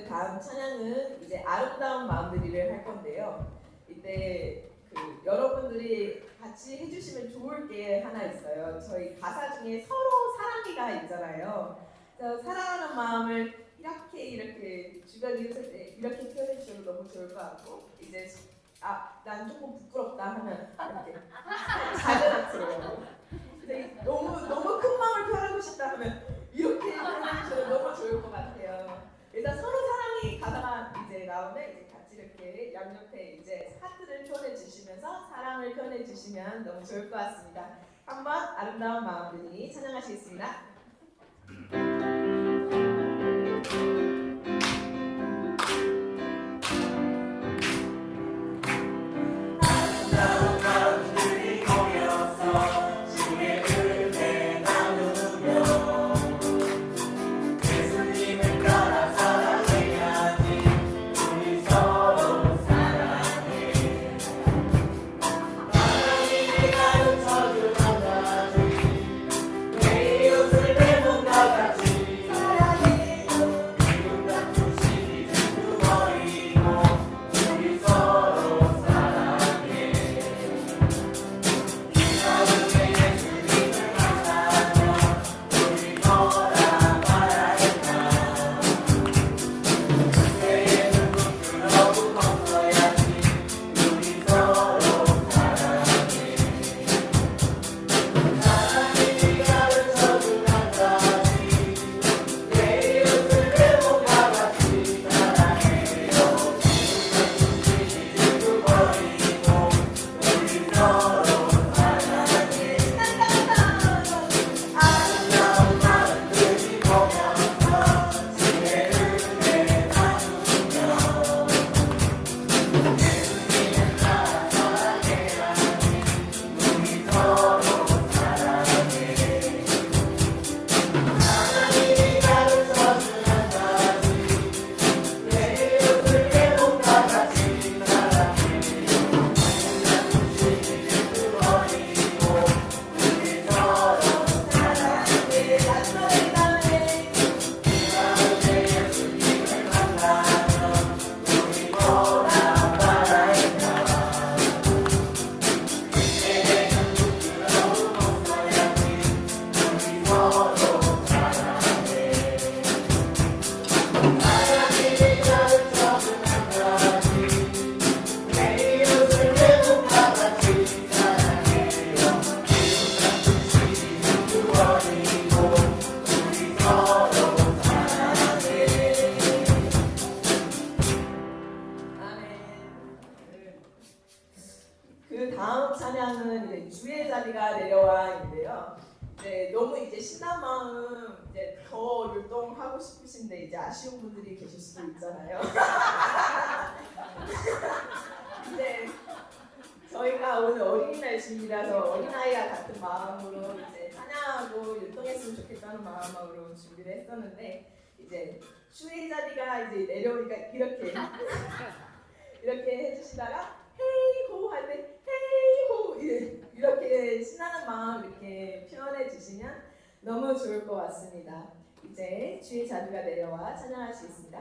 다음 찬양은 이제 아름다운 마음들이를 할 건데요. 이때 여러분들이 같이 해주시면 좋을 게 하나 있어요. 저희 가사 중에 서로 사랑이가 있잖아요. 그래서 사랑하는 마음을 이렇게 주변 이웃을 때 이렇게 표현해 주셔도 너무 좋을 것 같고, 이제 난 조금 부끄럽다 하면 이렇게 작은 악수로, 너무 큰 마음을 표현하고 싶다 하면 이렇게 표현해 주셔도 너무 좋을 것 같아요. 일단 서로 사랑이 가사가 이제 나오면 이제 같이 이렇게 양옆에 이제 하트를 표현해 주시면서 사랑을 표현해 주시면 너무 좋을 것 같습니다. 한번 아름다운 마음들이 찬양하시겠습니다. 가르쳐준 한 가지 내 이웃을 내 몸과 같이 그 다음 찬양은 이제 주의 자비가 내려와인데요. 이제 너무 이제 신난 마음 이제 더 율동하고 싶으신데 이제 아쉬운 분들이 계실 수도 있잖아요. 이제 저희가 오늘 어린이날 주일이라서 어린아이와 같은 마음으로 이제 찬양하고 율동했으면 좋겠다는 마음으로 준비를 했었는데 이제 주의 자비가 이제 내려오니까 이렇게 이렇게 해주시다가 헤이호 할 때 헤이호 이렇게 신나는 마음 이렇게 표현해 주시면 너무 좋을 것 같습니다. 이제 주의 자비가 내려와 찬양할 수 있습니다.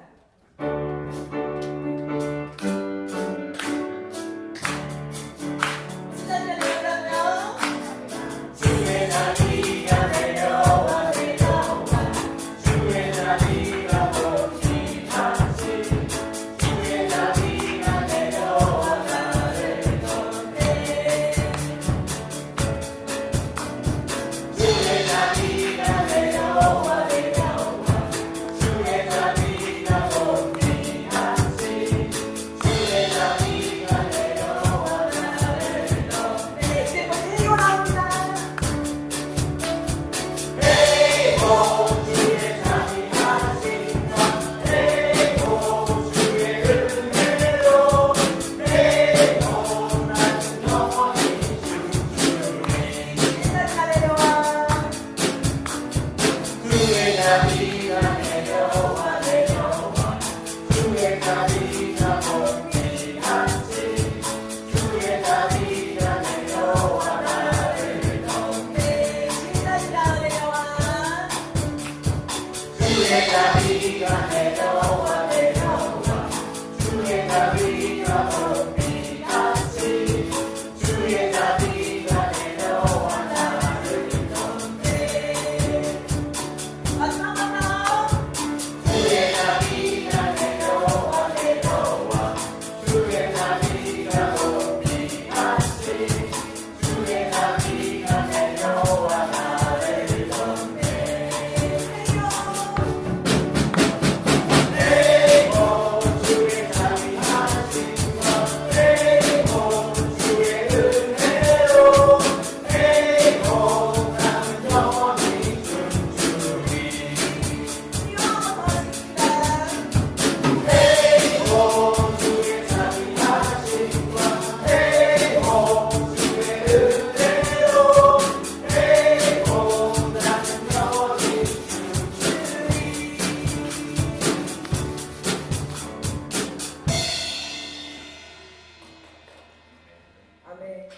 주의 자비가 내려와 내려와 주의 자비가 복이 다시 주의 자비가 내려와 나를 건네 주의 자비가 내려와 내려와 주의 자비가 복이 다시 주의 자비가 내려와 나를 건네 이제 뭐 헤이고 나옵니다. 아멘.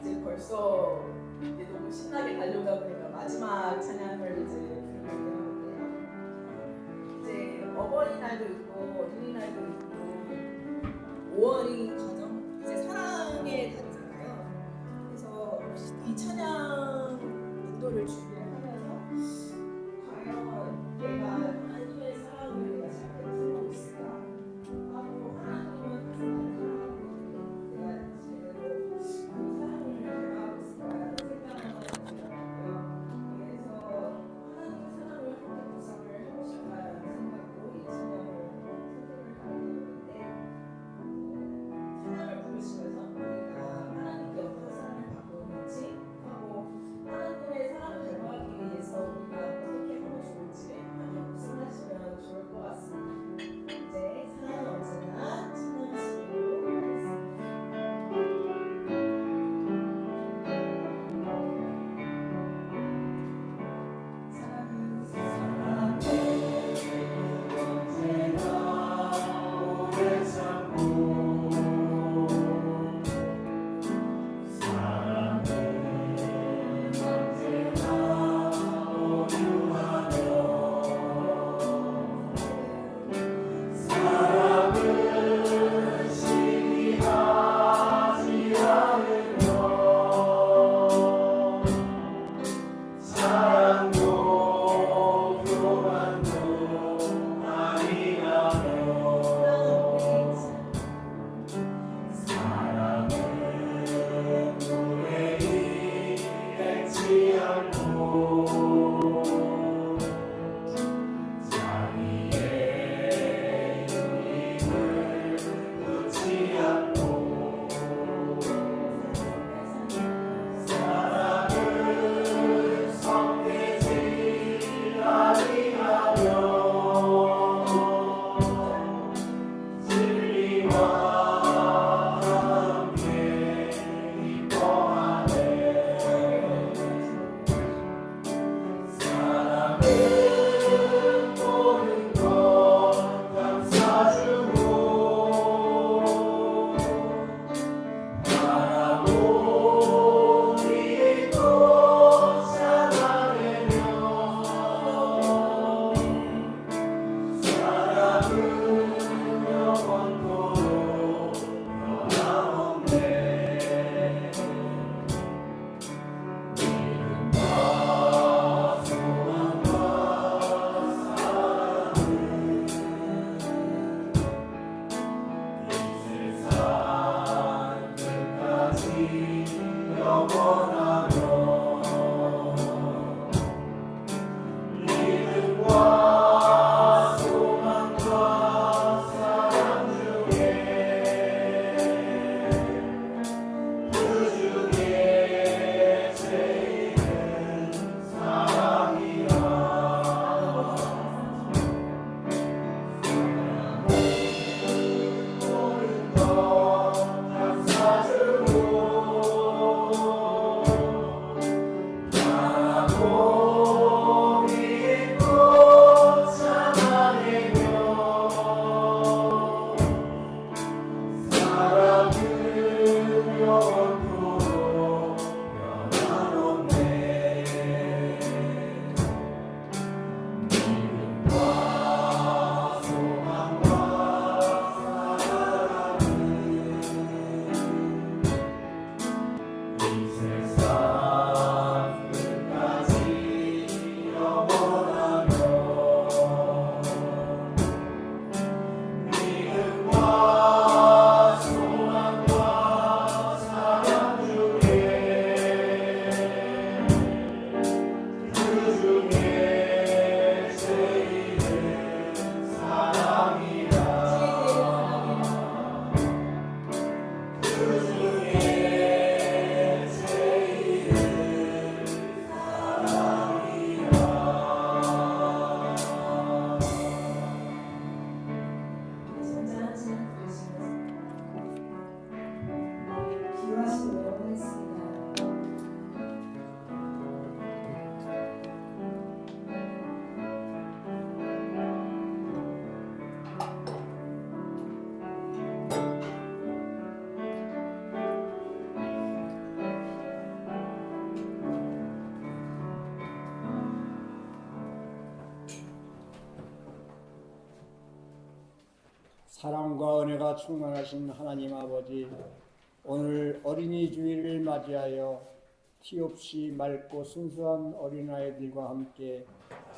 이제 벌써 이제 너무 신나게 달려오다 보니까 마지막 찬양을 이제 부르게 되는데요. 이제 어버이날도 있고 어린이날도 있고 5월이 가정 이제 사랑의 달이잖아요. 그래서 이 찬양 인도를 준비하면서 과연 내가 하나님의 사랑을 내가 잘 풀고 있을까? 하고 하나님은 내가 제대로 이 사랑을 대하고 있을까라는 생각을 들었고요. 그래서 하나님의 사랑을 함께 묵상을 하고 싶다라는 생각으로 이 찬양을 선택을 하게 되었는데 사랑과 은혜가 충만하신 하나님 아버지, 오늘 어린이 주일을 맞이하여 티 없이 맑고 순수한 어린아이들과 함께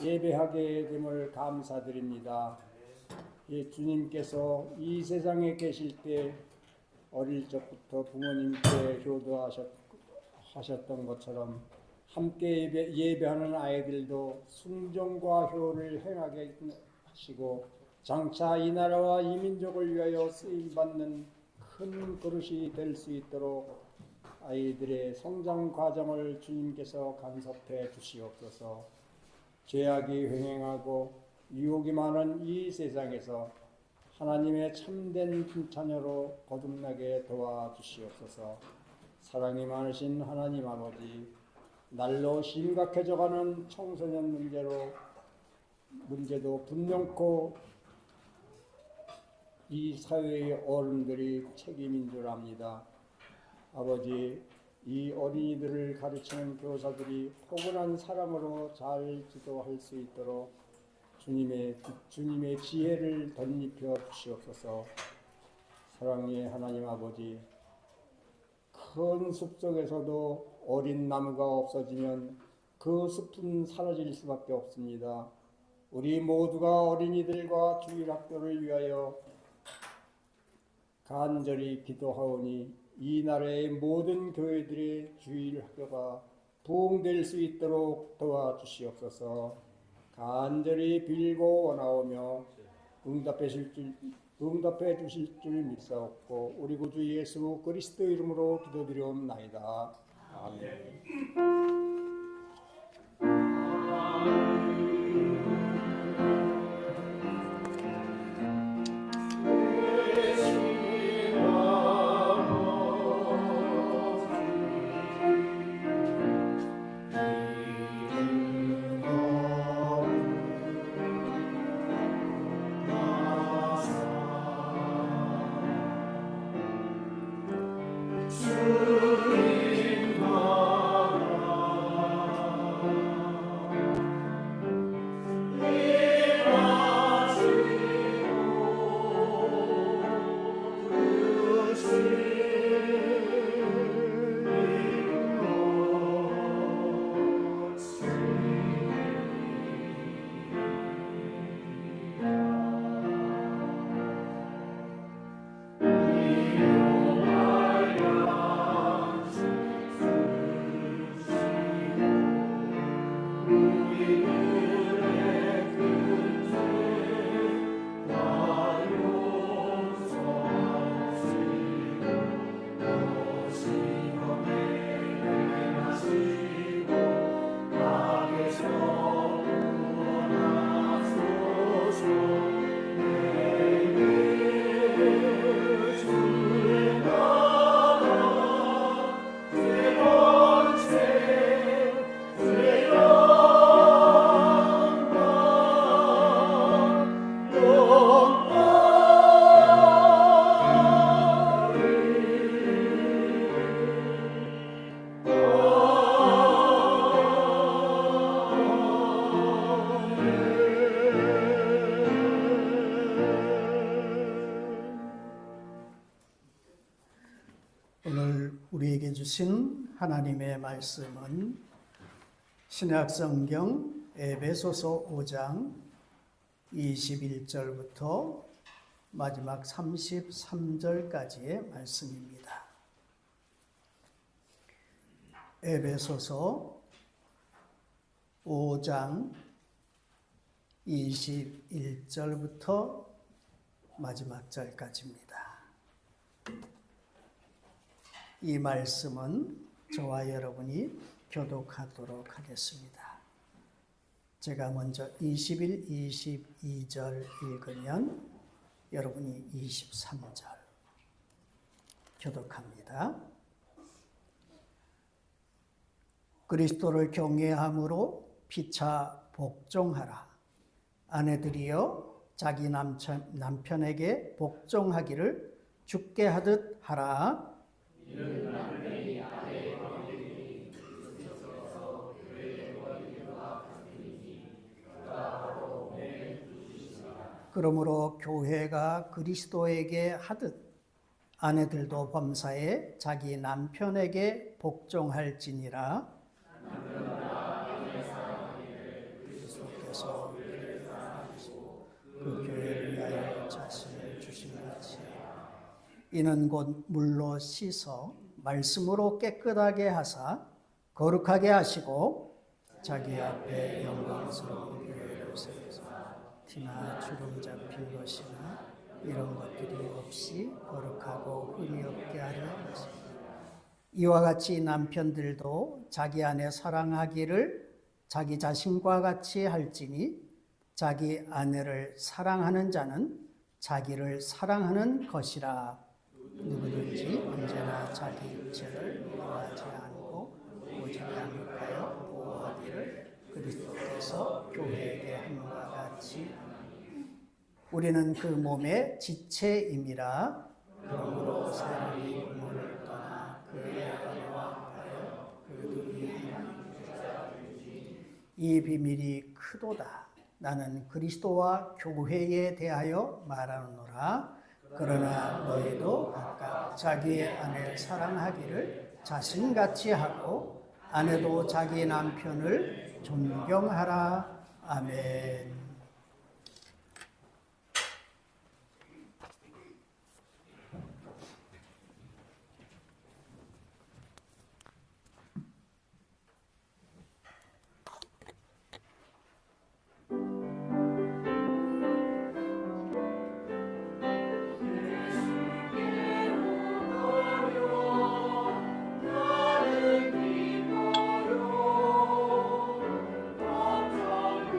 예배하게 됨을 감사드립니다. 예, 주님께서 이 세상에 계실 때 어릴 적부터 부모님께 효도하셨던 것처럼 함께 예배하는 아이들도 순종과 효를 행하게 하시고 장차 이 나라와 이 민족을 위하여 쓰임받는 큰 그릇이 될 수 있도록 아이들의 성장 과정을 주님께서 간섭해 주시옵소서. 죄악이 횡행하고 유혹이 많은 이 세상에서 하나님의 참된 자녀로 거듭나게 도와주시옵소서. 사랑이 많으신 하나님 아버지, 날로 심각해져가는 청소년 문제도 분명코 이 사회의 어른들이 책임인 줄 압니다. 아버지, 이 어린이들을 가르치는 교사들이 포근한 사람으로 잘 지도할 수 있도록 주님의 지혜를 덧입혀 주시옵소서. 사랑의 하나님 아버지, 큰 숲 속에서도 어린 나무가 없어지면 그 숲은 사라질 수밖에 없습니다. 우리 모두가 어린이들과 주일학교를 위하여 간절히 기도하오니 이 나라의 모든 교회들의 주일학교가 부흥될 수 있도록 도와주시옵소서. 간절히 빌고 원하오며 응답해 주실 줄 믿사옵고 우리 구주 예수 그리스도 이름으로 기도드리옵나이다. 아멘. 우리에게 주신 하나님의 말씀은 신약성경 에베소서 5장 21절부터 마지막 33절까지의 말씀입니다. 에베소서 5장 21절부터 마지막 절까지입니다. 이 말씀은 저와 여러분이 교독하도록 하겠습니다. 제가 먼저 21, 22절 읽으면 여러분이 23절 교독합니다. 그리스도를 경외함으로 피차 복종하라. 아내들이여 자기 남편에게 복종하기를 주께 하듯 하라. 그러므로 교회가 그리스도에게 하듯 아내들도 범사에 자기 남편에게 복종할지니라. 그리스도께서 그 교회를 위하여 자신을 주신 같이 이는 곧 물로 씻어 말씀으로 깨끗하게 하사 거룩하게 하시고 자기 앞에 영광스러운 교회를 세우사 티나 주름 잡힌 것이나 이런 것들이 없이 거룩하고 흠이 없게 하려 하십니다. 이와 같이 남편들도 자기 아내 사랑하기를 자기 자신과 같이 할지니 자기 아내를 사랑하는 자는 자기를 사랑하는 것이라. 누구든지 언제나 자기 육체를 미워하지 않고 오직 양육하여 보호하기를 그리스도께서 교회에게 함과 같이 우리는 그 몸의 지체임이라. 그러므로 사람이 부모를 떠나 그의 아내와 하여 그 둘이 이 비밀이 크도다. 나는 그리스도와 교회에 대하여 말하노라. 그러나 너희도 각각 자기의 아내를 사랑하기를 자신같이 하고 아내도 자기 남편을 존경하라. 아멘. 그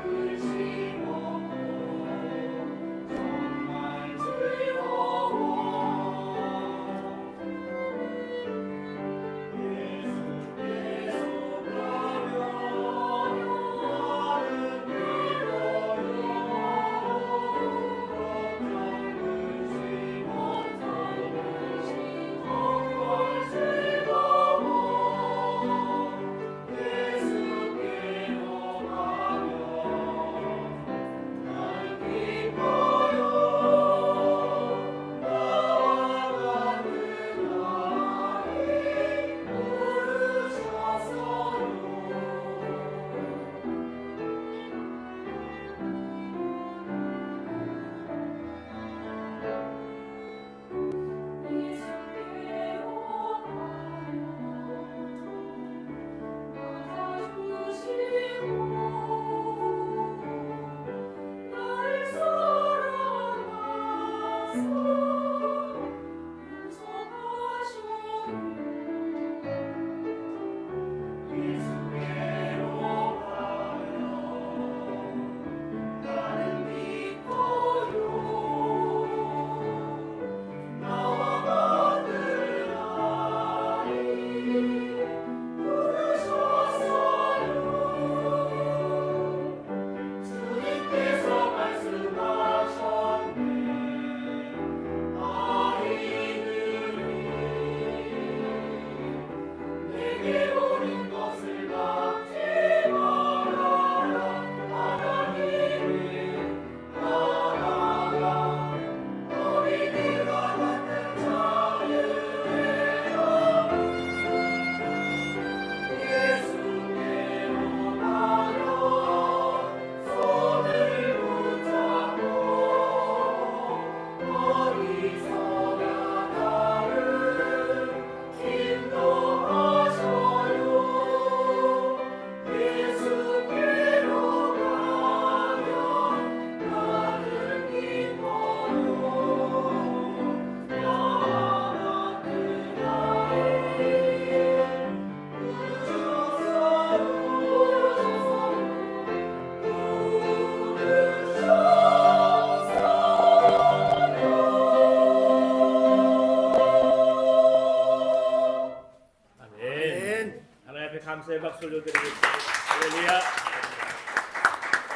감사의 박수 올려드리겠습니다. 할렐루야.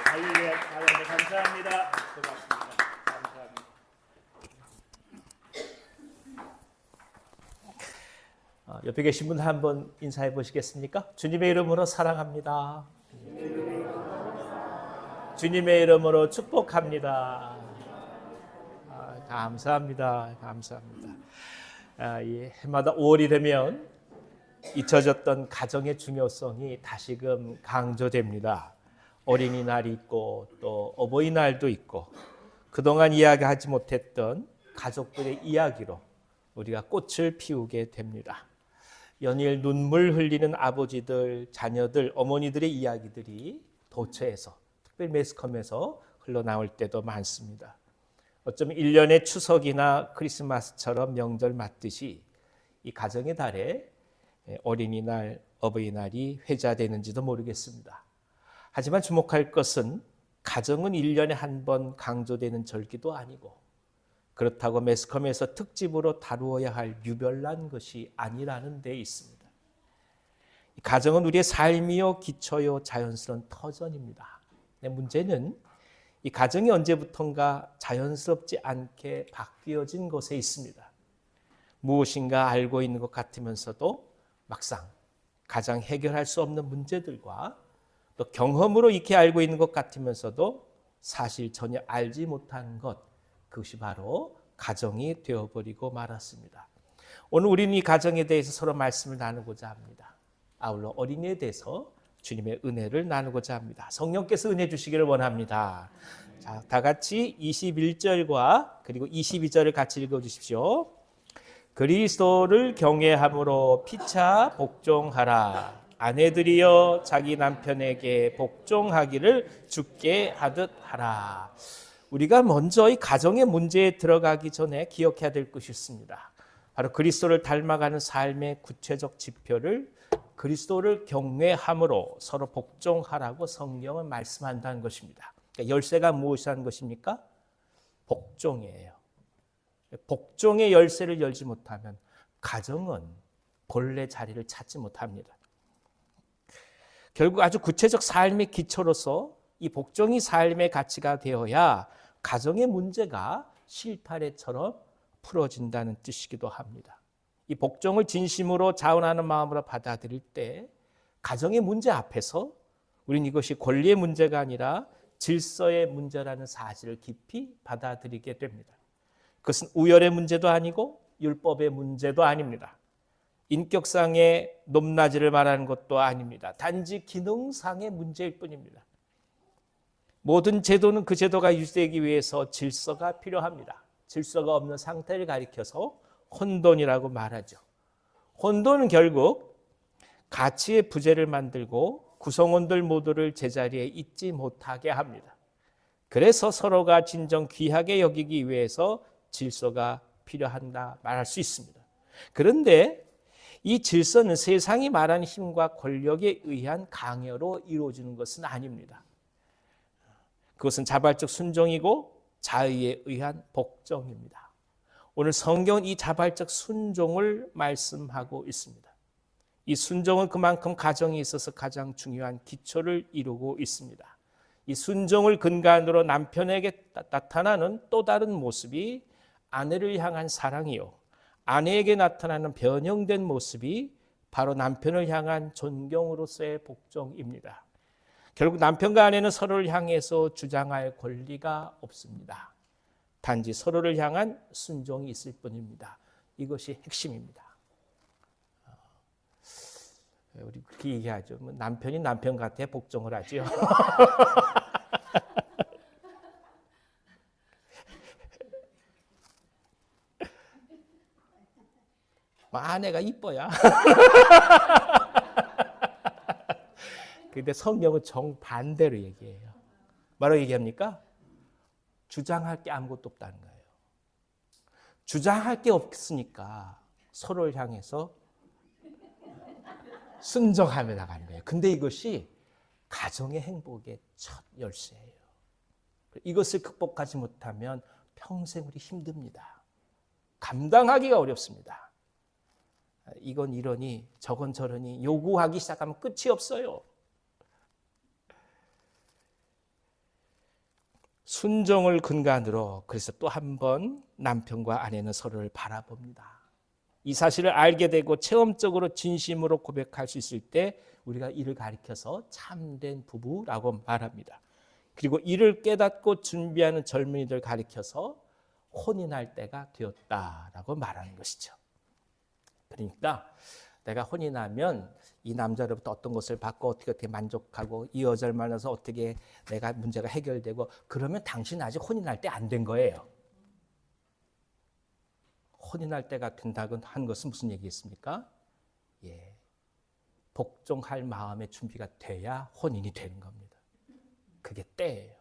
할렐루야. 하나님 감사합니다. 고맙습니다. 감사합니다. 옆에 계신 분 한번 인사해 보시겠습니까? 주님의 이름으로 사랑합니다. 주님의 이름으로 축복합니다. 감사합니다. 감사합니다. 이 해마다 5월이 되면 잊혀졌던 가정의 중요성이 다시금 강조됩니다. 어린이날이 있고 또 어버이날도 있고 그동안 이야기하지 못했던 가족들의 이야기로 우리가 꽃을 피우게 됩니다. 연일 눈물 흘리는 아버지들, 자녀들, 어머니들의 이야기들이 도처에서 특별히 매스컴에서 흘러나올 때도 많습니다. 어쩌면 1년의 추석이나 크리스마스처럼 명절 맞듯이 이 가정의 달에 어린이날, 어버이날이 회자되는지도 모르겠습니다. 하지만 주목할 것은 가정은 1년에 한 번 강조되는 절기도 아니고 그렇다고 매스컴에서 특집으로 다루어야 할 유별난 것이 아니라는 데 있습니다. 가정은 우리의 삶이요, 기초요, 자연스러운 터전입니다. 문제는 이 가정이 언제부턴가 자연스럽지 않게 바뀌어진 것에 있습니다. 무엇인가 알고 있는 것 같으면서도 막상 가장 해결할 수 없는 문제들과 또 경험으로 익히 알고 있는 것 같으면서도 사실 전혀 알지 못한 것, 그것이 바로 가정이 되어버리고 말았습니다. 오늘 우리는 이 가정에 대해서 서로 말씀을 나누고자 합니다. 아울러 어린이에 대해서 주님의 은혜를 나누고자 합니다. 성령께서 은혜 주시기를 원합니다. 자, 다 같이 21절과 그리고 22절을 같이 읽어주십시오. 그리스도를 경외함으로 피차 복종하라. 아내들이여 자기 남편에게 복종하기를 주께 하듯 하라. 우리가 먼저 이 가정의 문제에 들어가기 전에 기억해야 될 것이 있습니다. 바로 그리스도를 닮아가는 삶의 구체적 지표를 그리스도를 경외함으로 서로 복종하라고 성경은 말씀한다는 것입니다. 그러니까 열쇠가 무엇이라는 것입니까? 복종이에요. 복종의 열쇠를 열지 못하면 가정은 본래 자리를 찾지 못합니다. 결국 아주 구체적 삶의 기초로서 이 복종이 삶의 가치가 되어야 가정의 문제가 실타래처럼 풀어진다는 뜻이기도 합니다. 이 복종을 진심으로 자원하는 마음으로 받아들일 때 가정의 문제 앞에서 우리는 이것이 권리의 문제가 아니라 질서의 문제라는 사실을 깊이 받아들이게 됩니다. 그것은 우열의 문제도 아니고 율법의 문제도 아닙니다. 인격상의 높낮이를 말하는 것도 아닙니다. 단지 기능상의 문제일 뿐입니다. 모든 제도는 그 제도가 유지되기 위해서 질서가 필요합니다. 질서가 없는 상태를 가리켜서 혼돈이라고 말하죠. 혼돈은 결국 가치의 부재를 만들고 구성원들 모두를 제자리에 있지 못하게 합니다. 그래서 서로가 진정 귀하게 여기기 위해서 질서가 필요한다 말할 수 있습니다. 그런데 이 질서는 세상이 말하는 힘과 권력에 의한 강요로 이루어지는 것은 아닙니다. 그것은 자발적 순종이고 자의에 의한 복종입니다. 오늘 성경은 이 자발적 순종을 말씀하고 있습니다. 이 순종은 그만큼 가정에 있어서 가장 중요한 기초를 이루고 있습니다. 이 순종을 근간으로 남편에게 나타나는 또 다른 모습이 아내를 향한 사랑이요, 아내에게 나타나는 변형된 모습이 바로 남편을 향한 존경으로서의 복종입니다. 결국 남편과 아내는 서로를 향해서 주장할 권리가 없습니다. 단지 서로를 향한 순종이 있을 뿐입니다. 이것이 핵심입니다. 우리 그렇게 얘기하죠. 남편이 남편 같아 복종을 하죠. 아내가 이뻐야. 근데 성경은 정반대로 얘기해요. 뭐라고 얘기합니까? 주장할 게 아무것도 없다는 거예요. 주장할 게 없으니까 서로를 향해서 순종하며 나가는 거예요. 근데 이것이 가정의 행복의 첫 열쇠예요. 이것을 극복하지 못하면 평생 우리 힘듭니다. 감당하기가 어렵습니다. 이건 이러니 저건 저러니 요구하기 시작하면 끝이 없어요. 순종을 근간으로 그래서 또 한 번 남편과 아내는 서로를 바라봅니다. 이 사실을 알게 되고 체험적으로 진심으로 고백할 수 있을 때 우리가 이를 가리켜서 참된 부부라고 말합니다. 그리고 이를 깨닫고 준비하는 젊은이들 가리켜서 혼인할 때가 되었다라고 말하는 것이죠. 그러니까 내가 혼인하면 이 남자로부터 어떤 것을 받고 어떻게 만족하고 이 여자를 만나서 어떻게 내가 문제가 해결되고 그러면 당신 아직 혼인할 때 안 된 거예요. 혼인할 때가 된다고 한 것은 무슨 얘기겠습니까? 예, 복종할 마음의 준비가 돼야 혼인이 되는 겁니다. 그게 때예요.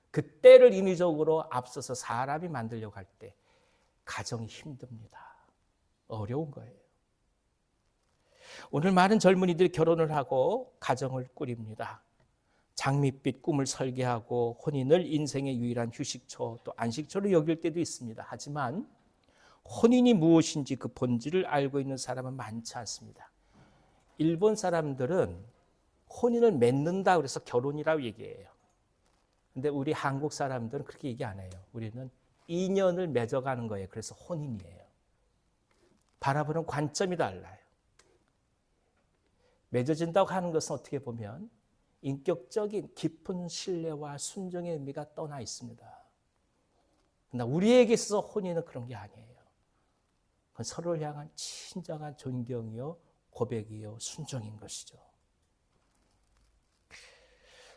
그 때를 인위적으로 앞서서 사람이 만들려고 할 때 가정이 힘듭니다. 어려운 거예요. 오늘 많은 젊은이들이 결혼을 하고 가정을 꾸립니다. 장밋빛 꿈을 설계하고 혼인을 인생의 유일한 휴식처 또 안식처로 여길 때도 있습니다. 하지만 혼인이 무엇인지 그 본질을 알고 있는 사람은 많지 않습니다. 일본 사람들은 혼인을 맺는다 그래서 결혼이라고 얘기해요. 근데 우리 한국 사람들은 그렇게 얘기 안 해요. 우리는 인연을 맺어가는 거예요. 그래서 혼인이에요. 바라보는 관점이 달라요. 맺어진다고 하는 것은 어떻게 보면 인격적인 깊은 신뢰와 순종의 의미가 떠나 있습니다. 그러나 우리에게 있어서 혼인은 그런 게 아니에요. 그건 서로를 향한 진정한 존경이요, 고백이요, 순종인 것이죠.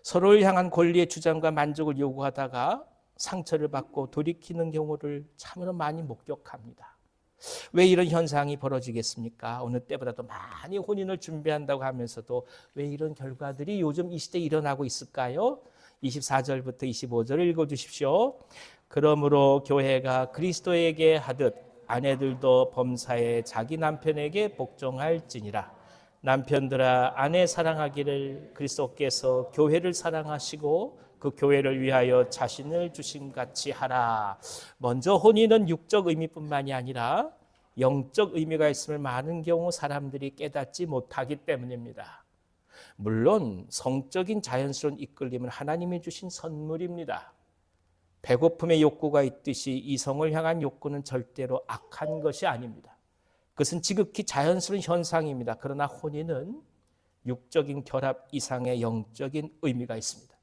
서로를 향한 권리의 주장과 만족을 요구하다가 상처를 받고 돌이키는 경우를 참으로 많이 목격합니다. 왜 이런 현상이 벌어지겠습니까? 어느 때보다도 많이 혼인을 준비한다고 하면서도 왜 이런 결과들이 요즘 이 시대에 일어나고 있을까요? 24절부터 25절을 읽어주십시오. 그러므로 교회가 그리스도에게 하듯 아내들도 범사에 자기 남편에게 복종할지니라. 남편들아 아내 사랑하기를 그리스도께서 교회를 사랑하시고 그 교회를 위하여 자신을 주신 같이 하라. 먼저 혼인은 육적 의미뿐만이 아니라 영적 의미가 있음을 많은 경우 사람들이 깨닫지 못하기 때문입니다. 물론 성적인 자연스러운 이끌림은 하나님이 주신 선물입니다. 배고픔의 욕구가 있듯이 이성을 향한 욕구는 절대로 악한 것이 아닙니다. 그것은 지극히 자연스러운 현상입니다. 그러나 혼인은 육적인 결합 이상의 영적인 의미가 있습니다.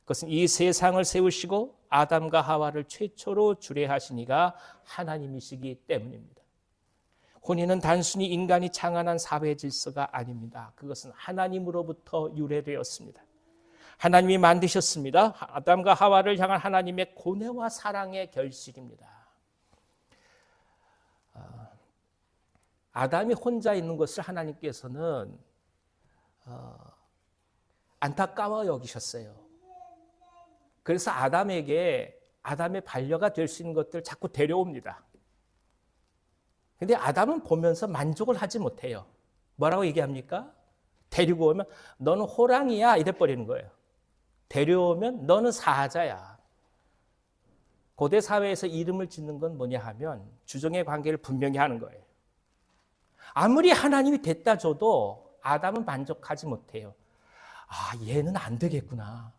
그것은 이 세상을 세우시고 아담과 하와를 최초로 주례하시니가 하나님이시기 때문입니다. 혼인은 단순히 인간이 창안한 사회 질서가 아닙니다. 그것은 하나님으로부터 유래되었습니다. 하나님이 만드셨습니다. 아담과 하와를 향한 하나님의 고뇌와 사랑의 결실입니다. 아담이 혼자 있는 것을 하나님께서는 안타까워 여기셨어요. 그래서 아담에게 아담의 반려가 될 수 있는 것들을 자꾸 데려옵니다. 근데 아담은 보면서 만족을 하지 못해요. 뭐라고 얘기합니까? 데리고 오면 너는 호랑이야 이래버리는 거예요. 데려오면 너는 사자야. 고대 사회에서 이름을 짓는 건 뭐냐 하면 주종의 관계를 분명히 하는 거예요. 아무리 하나님이 됐다 줘도 아담은 만족하지 못해요. 아, 얘는 안 되겠구나.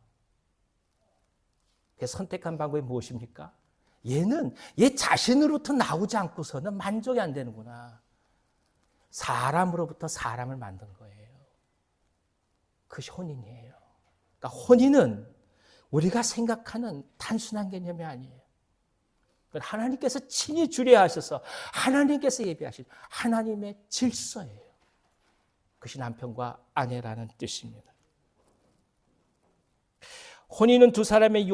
그래서 선택한 방법이 무엇입니까? 얘는 얘 자신으로부터 나오지 않고서는 만족이 안 되는구나. 사람으로부터 사람을 만든 거예요. 그것이 혼인이에요. 그러니까 혼인은 우리가 생각하는 단순한 개념이 아니에요. 하나님께서 친히 주례하셔서 하나님께서 예비하신 하나님의 질서예요. 그것이 남편과 아내라는 뜻입니다. 혼인은 두 사람의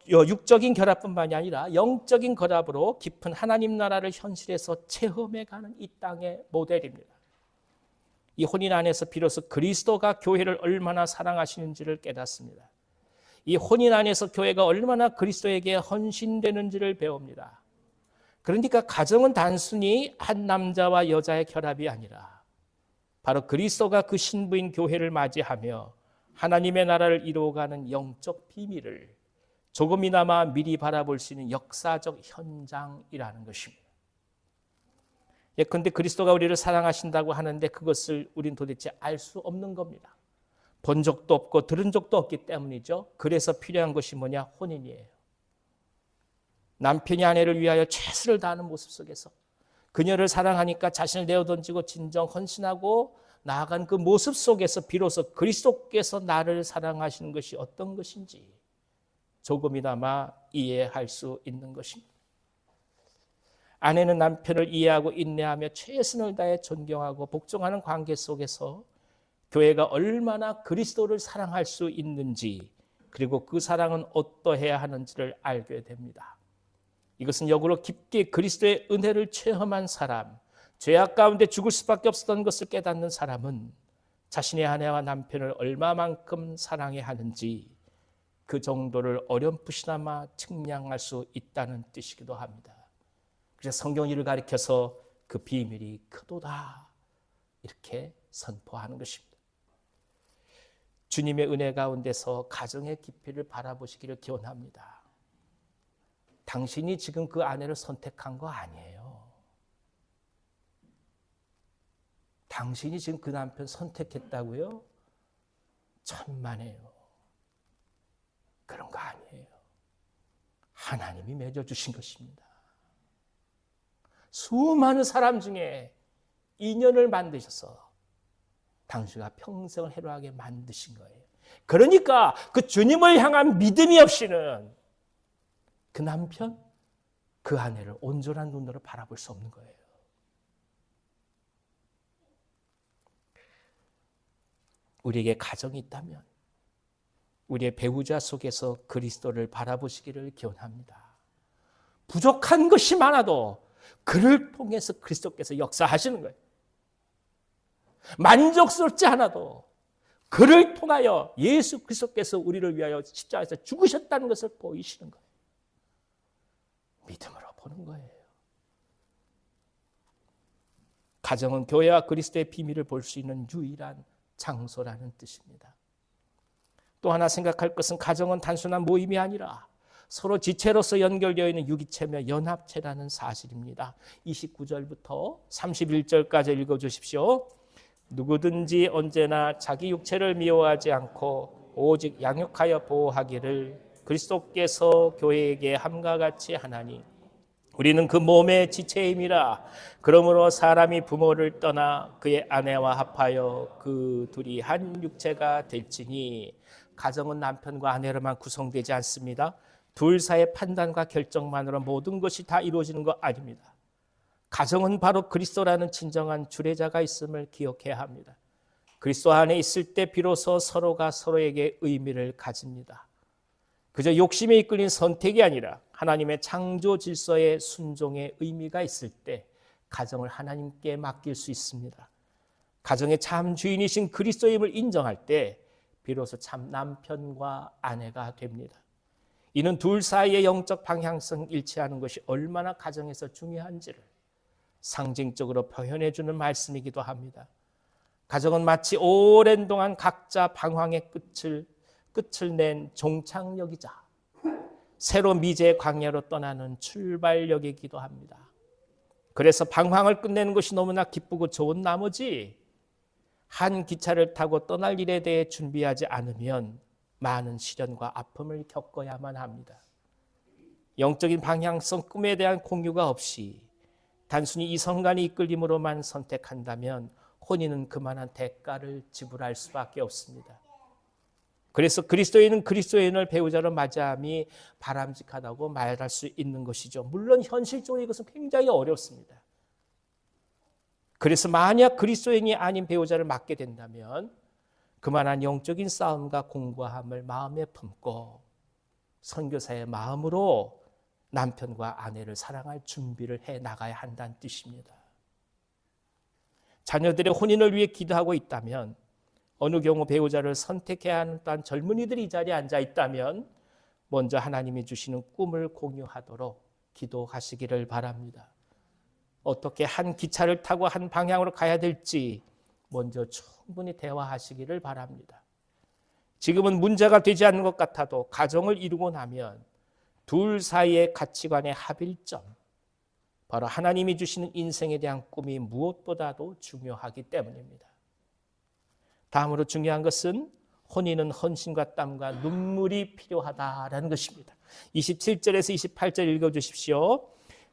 육적인 결합뿐만이 아니라 영적인 결합으로 깊은 하나님 나라를 현실에서 체험해가는 이 땅의 모델입니다. 이 혼인 안에서 비로소 그리스도가 교회를 얼마나 사랑하시는지를 깨닫습니다. 이 혼인 안에서 교회가 얼마나 그리스도에게 헌신되는지를 배웁니다. 그러니까 가정은 단순히 한 남자와 여자의 결합이 아니라 바로 그리스도가 그 신부인 교회를 맞이하며 하나님의 나라를 이루어가는 영적 비밀을 조금이나마 미리 바라볼 수 있는 역사적 현장이라는 것입니다. 예컨대 그리스도가 우리를 사랑하신다고 하는데 그것을 우린 도대체 알 수 없는 겁니다. 본 적도 없고 들은 적도 없기 때문이죠. 그래서 필요한 것이 뭐냐? 혼인이에요. 남편이 아내를 위하여 최선을 다하는 모습 속에서 그녀를 사랑하니까 자신을 내어던지고 진정 헌신하고 나아간 그 모습 속에서 비로소 그리스도께서 나를 사랑하시는 것이 어떤 것인지 조금이나마 이해할 수 있는 것입니다. 아내는 남편을 이해하고 인내하며 최선을 다해 존경하고 복종하는 관계 속에서 교회가 얼마나 그리스도를 사랑할 수 있는지, 그리고 그 사랑은 어떠해야 하는지를 알게 됩니다. 이것은 역으로 깊게 그리스도의 은혜를 체험한 사람, 죄악 가운데 죽을 수밖에 없었던 것을 깨닫는 사람은 자신의 아내와 남편을 얼마만큼 사랑해야 하는지 그 정도를 어렴풋이나마 측량할 수 있다는 뜻이기도 합니다. 그래서 성경이 이를 가리켜서 그 비밀이 크도다 이렇게 선포하는 것입니다. 주님의 은혜 가운데서 가정의 깊이를 바라보시기를 기원합니다. 당신이 지금 그 아내를 선택한 거 아니에요. 당신이 지금 그 남편 선택했다고요? 천만에요. 그런 거 아니에요. 하나님이 맺어주신 것입니다. 수많은 사람 중에 인연을 만드셔서 당신과 평생을 해로하게 만드신 거예요. 그러니까 그 주님을 향한 믿음이 없이는 그 남편, 그 아내를 온전한 눈으로 바라볼 수 없는 거예요. 우리에게 가정이 있다면 우리의 배우자 속에서 그리스도를 바라보시기를 기원합니다. 부족한 것이 많아도 그를 통해서 그리스도께서 역사하시는 거예요. 만족스럽지 않아도 그를 통하여 예수 그리스도께서 우리를 위하여 십자가에서 죽으셨다는 것을 보이시는 거예요. 믿음으로 보는 거예요. 가정은 교회와 그리스도의 비밀을 볼 수 있는 유일한 장소라는 뜻입니다. 또 하나 생각할 것은 가정은 단순한 모임이 아니라 서로 지체로서 연결되어 있는 유기체며 연합체라는 사실입니다. 29절부터 31절까지 읽어주십시오. 누구든지 언제나 자기 육체를 미워하지 않고 오직 양육하여 보호하기를 그리스도께서 교회에게 함과 같이 하나니 우리는 그 몸의 지체임이라. 그러므로 사람이 부모를 떠나 그의 아내와 합하여 그 둘이 한 육체가 될지니. 가정은 남편과 아내로만 구성되지 않습니다. 둘 사이의 판단과 결정만으로 모든 것이 다 이루어지는 것 아닙니다. 가정은 바로 그리스도라는 진정한 주례자가 있음을 기억해야 합니다. 그리스도 안에 있을 때 비로소 서로가 서로에게 의미를 가집니다. 그저 욕심에 이끌린 선택이 아니라 하나님의 창조 질서의 순종의 의미가 있을 때 가정을 하나님께 맡길 수 있습니다. 가정의 참 주인이신 그리스도임을 인정할 때 비로소 참 남편과 아내가 됩니다. 이는 둘 사이의 영적 방향성 일치하는 것이 얼마나 가정에서 중요한지를 상징적으로 표현해 주는 말씀이기도 합니다. 가정은 마치 오랜 동안 각자 방황의 끝을 낸 종착역이자 새로 미제의 광야로 떠나는 출발역이기도 합니다. 그래서 방황을 끝내는 것이 너무나 기쁘고 좋은 나머지 한 기차를 타고 떠날 일에 대해 준비하지 않으면 많은 시련과 아픔을 겪어야만 합니다. 영적인 방향성, 꿈에 대한 공유가 없이 단순히 이성 간의 이끌림으로만 선택한다면 혼인은 그만한 대가를 지불할 수밖에 없습니다. 그래서 그리스도인은 그리스도인을 배우자로 맞이함이 바람직하다고 말할 수 있는 것이죠. 물론 현실적으로 이것은 굉장히 어렵습니다. 그래서 만약 그리스도인이 아닌 배우자를 맡게 된다면 그만한 영적인 싸움과 공고함을 마음에 품고 선교사의 마음으로 남편과 아내를 사랑할 준비를 해 나가야 한다는 뜻입니다. 자녀들의 혼인을 위해 기도하고 있다면, 어느 경우 배우자를 선택해야 하는 또한 젊은이들이 이 자리에 앉아 있다면 먼저 하나님이 주시는 꿈을 공유하도록 기도하시기를 바랍니다. 어떻게 한 기차를 타고 한 방향으로 가야 될지 먼저 충분히 대화하시기를 바랍니다. 지금은 문제가 되지 않는 것 같아도 가정을 이루고 나면 둘 사이의 가치관의 합일점, 바로 하나님이 주시는 인생에 대한 꿈이 무엇보다도 중요하기 때문입니다. 다음으로 중요한 것은 혼인은 헌신과 땀과 눈물이 필요하다라는 것입니다. 27절에서 28절 읽어주십시오.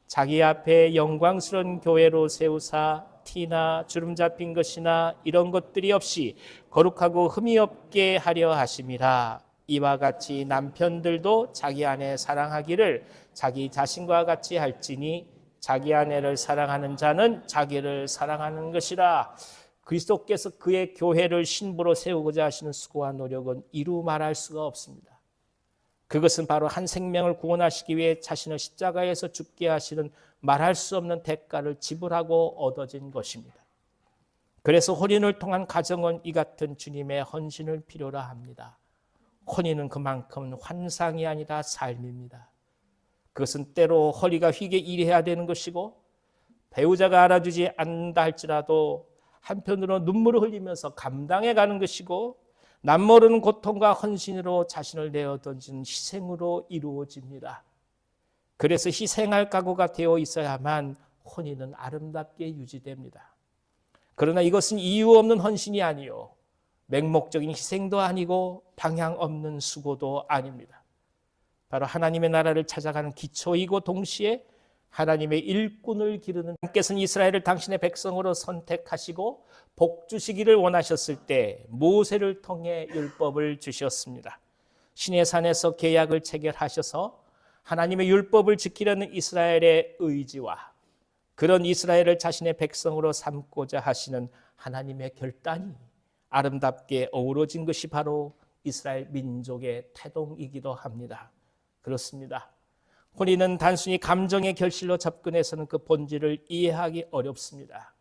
자기 앞에 영광스러운 교회로 세우사 티나 주름 잡힌 것이나 이런 것들이 없이 거룩하고 흠이 없게 하려 하심이라. 이와 같이 남편들도 자기 아내 사랑하기를 자기 자신과 같이 할지니 자기 아내를 사랑하는 자는 자기를 사랑하는 것이라. 그리스도께서 그의 교회를 신부로 세우고자 하시는 수고와 노력은 이루 말할 수가 없습니다. 그것은 바로 한 생명을 구원하시기 위해 자신을 십자가에서 죽게 하시는 말할 수 없는 대가를 지불하고 얻어진 것입니다. 그래서 혼인을 통한 가정은 이 같은 주님의 헌신을 필요로 합니다. 혼인은 그만큼 환상이 아니라 삶입니다. 그것은 때로 허리가 휘게 일해야 되는 것이고 배우자가 알아주지 않는다 할지라도 한편으로 눈물을 흘리면서 감당해 가는 것이고 남모르는 고통과 헌신으로 자신을 내어 던지는 희생으로 이루어집니다. 그래서 희생할 각오가 되어 있어야만 혼인은 아름답게 유지됩니다. 그러나 이것은 이유 없는 헌신이 아니요 맹목적인 희생도 아니고 방향 없는 수고도 아닙니다. 바로 하나님의 나라를 찾아가는 기초이고 동시에 하나님의 일꾼을 기르는 하나님께서는 이스라엘을 당신의 백성으로 선택하시고 복 주시기를 원하셨을 때 모세를 통해 율법을 주셨습니다. 시내 산에서 계약을 체결하셔서 하나님의 율법을 지키려는 이스라엘의 의지와 그런 이스라엘을 자신의 백성으로 삼고자 하시는 하나님의 결단이 아름답게 어우러진 것이 바로 이스라엘 민족의 태동이기도 합니다. 그렇습니다. 혼인은 단순히 감정의 결실로 접근해서는 그 본질을 이해하기 어렵습니다.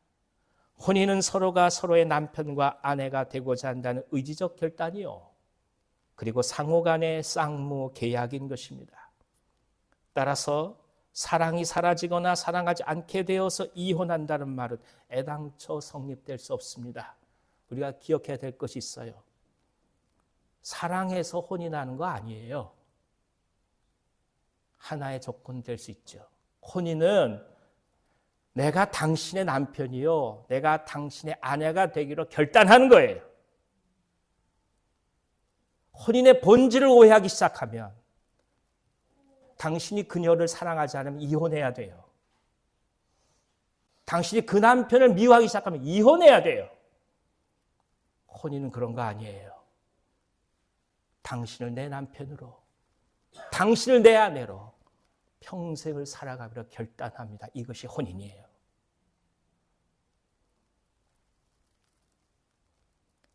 혼인은 서로가 서로의 남편과 아내가 되고자 한다는 의지적 결단이요. 그리고 상호 간의 쌍무 계약인 것입니다. 따라서 사랑이 사라지거나 사랑하지 않게 되어서 이혼한다는 말은 애당초 성립될 수 없습니다. 우리가 기억해야 될 것이 있어요. 사랑해서 혼인하는 거 아니에요. 하나의 조건 될 수 있죠. 혼인은 내가 당신의 남편이요, 내가 당신의 아내가 되기로 결단하는 거예요. 혼인의 본질을 오해하기 시작하면 당신이 그녀를 사랑하지 않으면 이혼해야 돼요. 당신이 그 남편을 미워하기 시작하면 이혼해야 돼요. 혼인은 그런 거 아니에요. 당신을 내 남편으로, 당신을 내 아내로 평생을 살아가기로 결단합니다. 이것이 혼인이에요.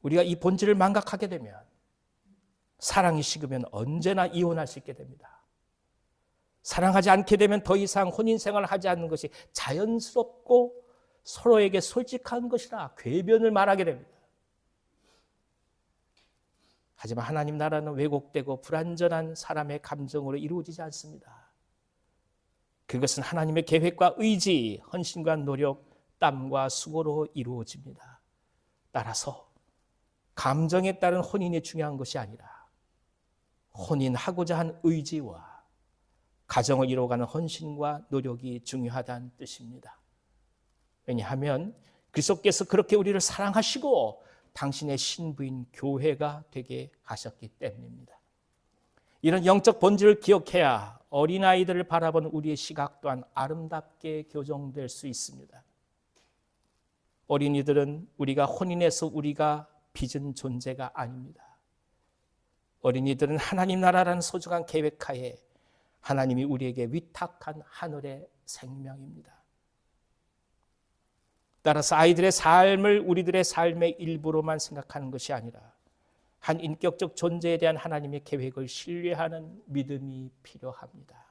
우리가 이 본질을 망각하게 되면 사랑이 식으면 언제나 이혼할 수 있게 됩니다. 사랑하지 않게 되면 더 이상 혼인 생활을 하지 않는 것이 자연스럽고 서로에게 솔직한 것이라 궤변을 말하게 됩니다. 하지만 하나님 나라는 왜곡되고 불완전한 사람의 감정으로 이루어지지 않습니다. 그것은 하나님의 계획과 의지, 헌신과 노력, 땀과 수고로 이루어집니다. 따라서 감정에 따른 혼인이 중요한 것이 아니라 혼인하고자 한 의지와 가정을 이루어가는 헌신과 노력이 중요하다는 뜻입니다. 왜냐하면 그리스도께서 그렇게 우리를 사랑하시고 당신의 신부인 교회가 되게 하셨기 때문입니다. 이런 영적 본질을 기억해야 어린아이들을 바라보는 우리의 시각 또한 아름답게 교정될 수 있습니다. 어린이들은 우리가 혼인해서 우리가 빚은 존재가 아닙니다. 어린이들은 하나님 나라라는 소중한 계획하에 하나님이 우리에게 위탁한 하늘의 생명입니다. 따라서 아이들의 삶을 우리들의 삶의 일부로만 생각하는 것이 아니라 한 인격적 존재에 대한 하나님의 계획을 신뢰하는 믿음이 필요합니다.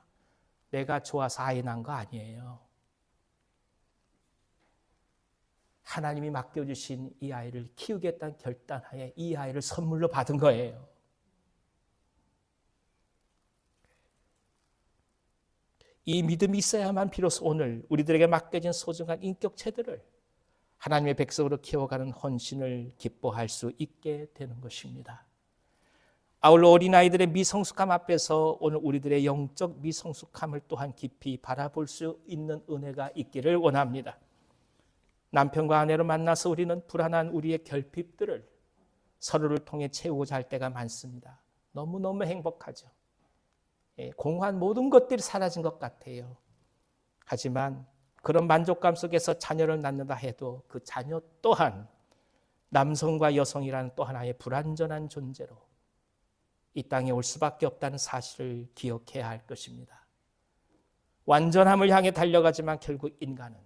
내가 좋아서 아이 낳은 거 아니에요. 하나님이 맡겨주신 이 아이를 키우겠다는 결단하에 이 아이를 선물로 받은 거예요. 이 믿음이 있어야만 비로소 오늘 우리들에게 맡겨진 소중한 인격체들을 하나님의 백성으로 키워가는 헌신을 기뻐할 수 있게 되는 것입니다. 아울러 어린아이들의 미성숙함 앞에서 오늘 우리들의 영적 미성숙함을 또한 깊이 바라볼 수 있는 은혜가 있기를 원합니다. 남편과 아내로 만나서 우리는 불안한 우리의 결핍들을 서로를 통해 채우고자 할 때가 많습니다. 너무너무 행복하죠. 공허한 모든 것들이 사라진 것 같아요. 하지만 그런 만족감 속에서 자녀를 낳는다 해도 그 자녀 또한 남성과 여성이라는 또 하나의 불완전한 존재로 이 땅에 올 수밖에 없다는 사실을 기억해야 할 것입니다. 완전함을 향해 달려가지만 결국 인간은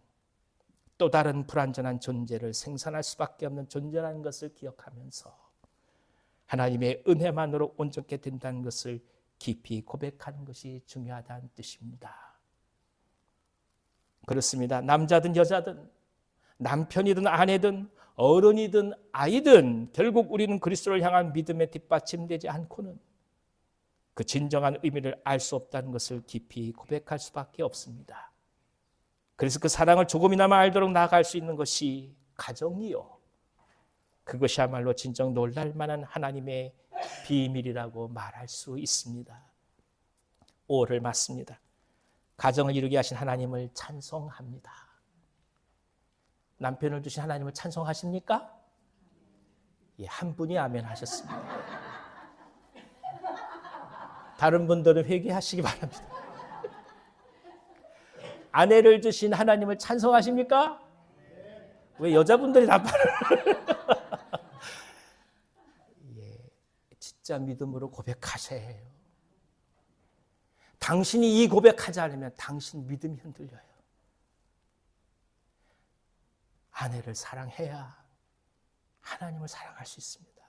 또 다른 불완전한 존재를 생산할 수밖에 없는 존재라는 것을 기억하면서 하나님의 은혜만으로 온전케 된다는 것을 깊이 고백하는 것이 중요하다는 뜻입니다. 그렇습니다. 남자든 여자든 남편이든 아내든 어른이든 아이든 결국 우리는 그리스도를 향한 믿음에 뒷받침되지 않고는 그 진정한 의미를 알 수 없다는 것을 깊이 고백할 수밖에 없습니다. 그래서 그 사랑을 조금이나마 알도록 나아갈 수 있는 것이 가정이요. 그것이야말로 진정 놀랄 만한 하나님의 비밀이라고 말할 수 있습니다. 5월을 맞습니다. 가정을 이루게 하신 하나님을 찬송합니다. 남편을 주신 하나님을 찬송하십니까? 예, 한 분이 아멘 하셨습니다. 다른 분들은 회개하시기 바랍니다. 아내를 주신 하나님을 찬송하십니까? 왜 여자분들이 답변을 예, 진짜 믿음으로 고백하셔야 해요. 당신이 이 고백하지 않으면 당신 믿음이 흔들려요. 아내를 사랑해야 하나님을 사랑할 수 있습니다.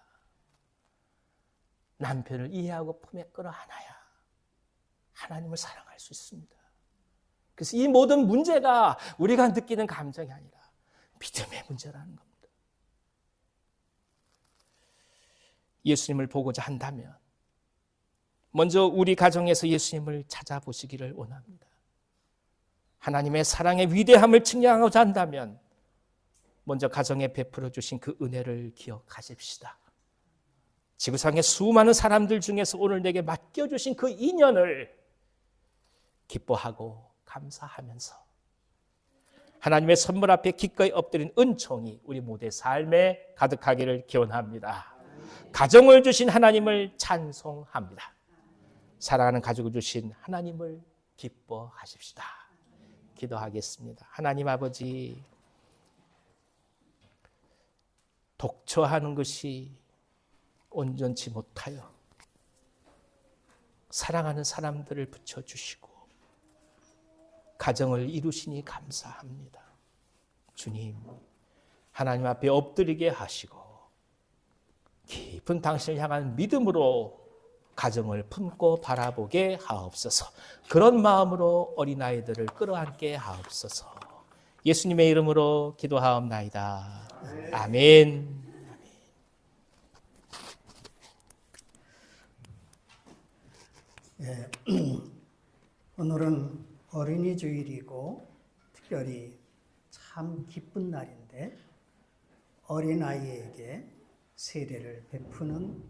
남편을 이해하고 품에 끌어안아야 하나님을 사랑할 수 있습니다. 그래서 이 모든 문제가 우리가 느끼는 감정이 아니라 믿음의 문제라는 겁니다. 예수님을 보고자 한다면 먼저 우리 가정에서 예수님을 찾아보시기를 원합니다. 하나님의 사랑의 위대함을 측량하고자 한다면 먼저 가정에 베풀어 주신 그 은혜를 기억하십시다. 지구상의 수많은 사람들 중에서 오늘 내게 맡겨주신 그 인연을 기뻐하고 감사하면서 하나님의 선물 앞에 기꺼이 엎드린 은총이 우리 모두의 삶에 가득하기를 기원합니다. 가정을 주신 하나님을 찬송합니다. 사랑하는 가족을 주신 하나님을 기뻐하십시다. 기도하겠습니다. 하나님 아버지, 독처하는 것이 온전치 못하여 사랑하는 사람들을 붙여주시고 가정을 이루시니 감사합니다. 주님, 하나님 앞에 엎드리게 하시고 깊은 당신을 향한 믿음으로 가정을 품고 바라보게 하옵소서. 그런 마음으로 어린아이들을 끌어안게 하옵소서. 예수님의 이름으로 기도하옵나이다. 아멘. 예, 오늘은 어린이 주일이고 특별히 참 기쁜 날인데 어린아이에게 세례를 베푸는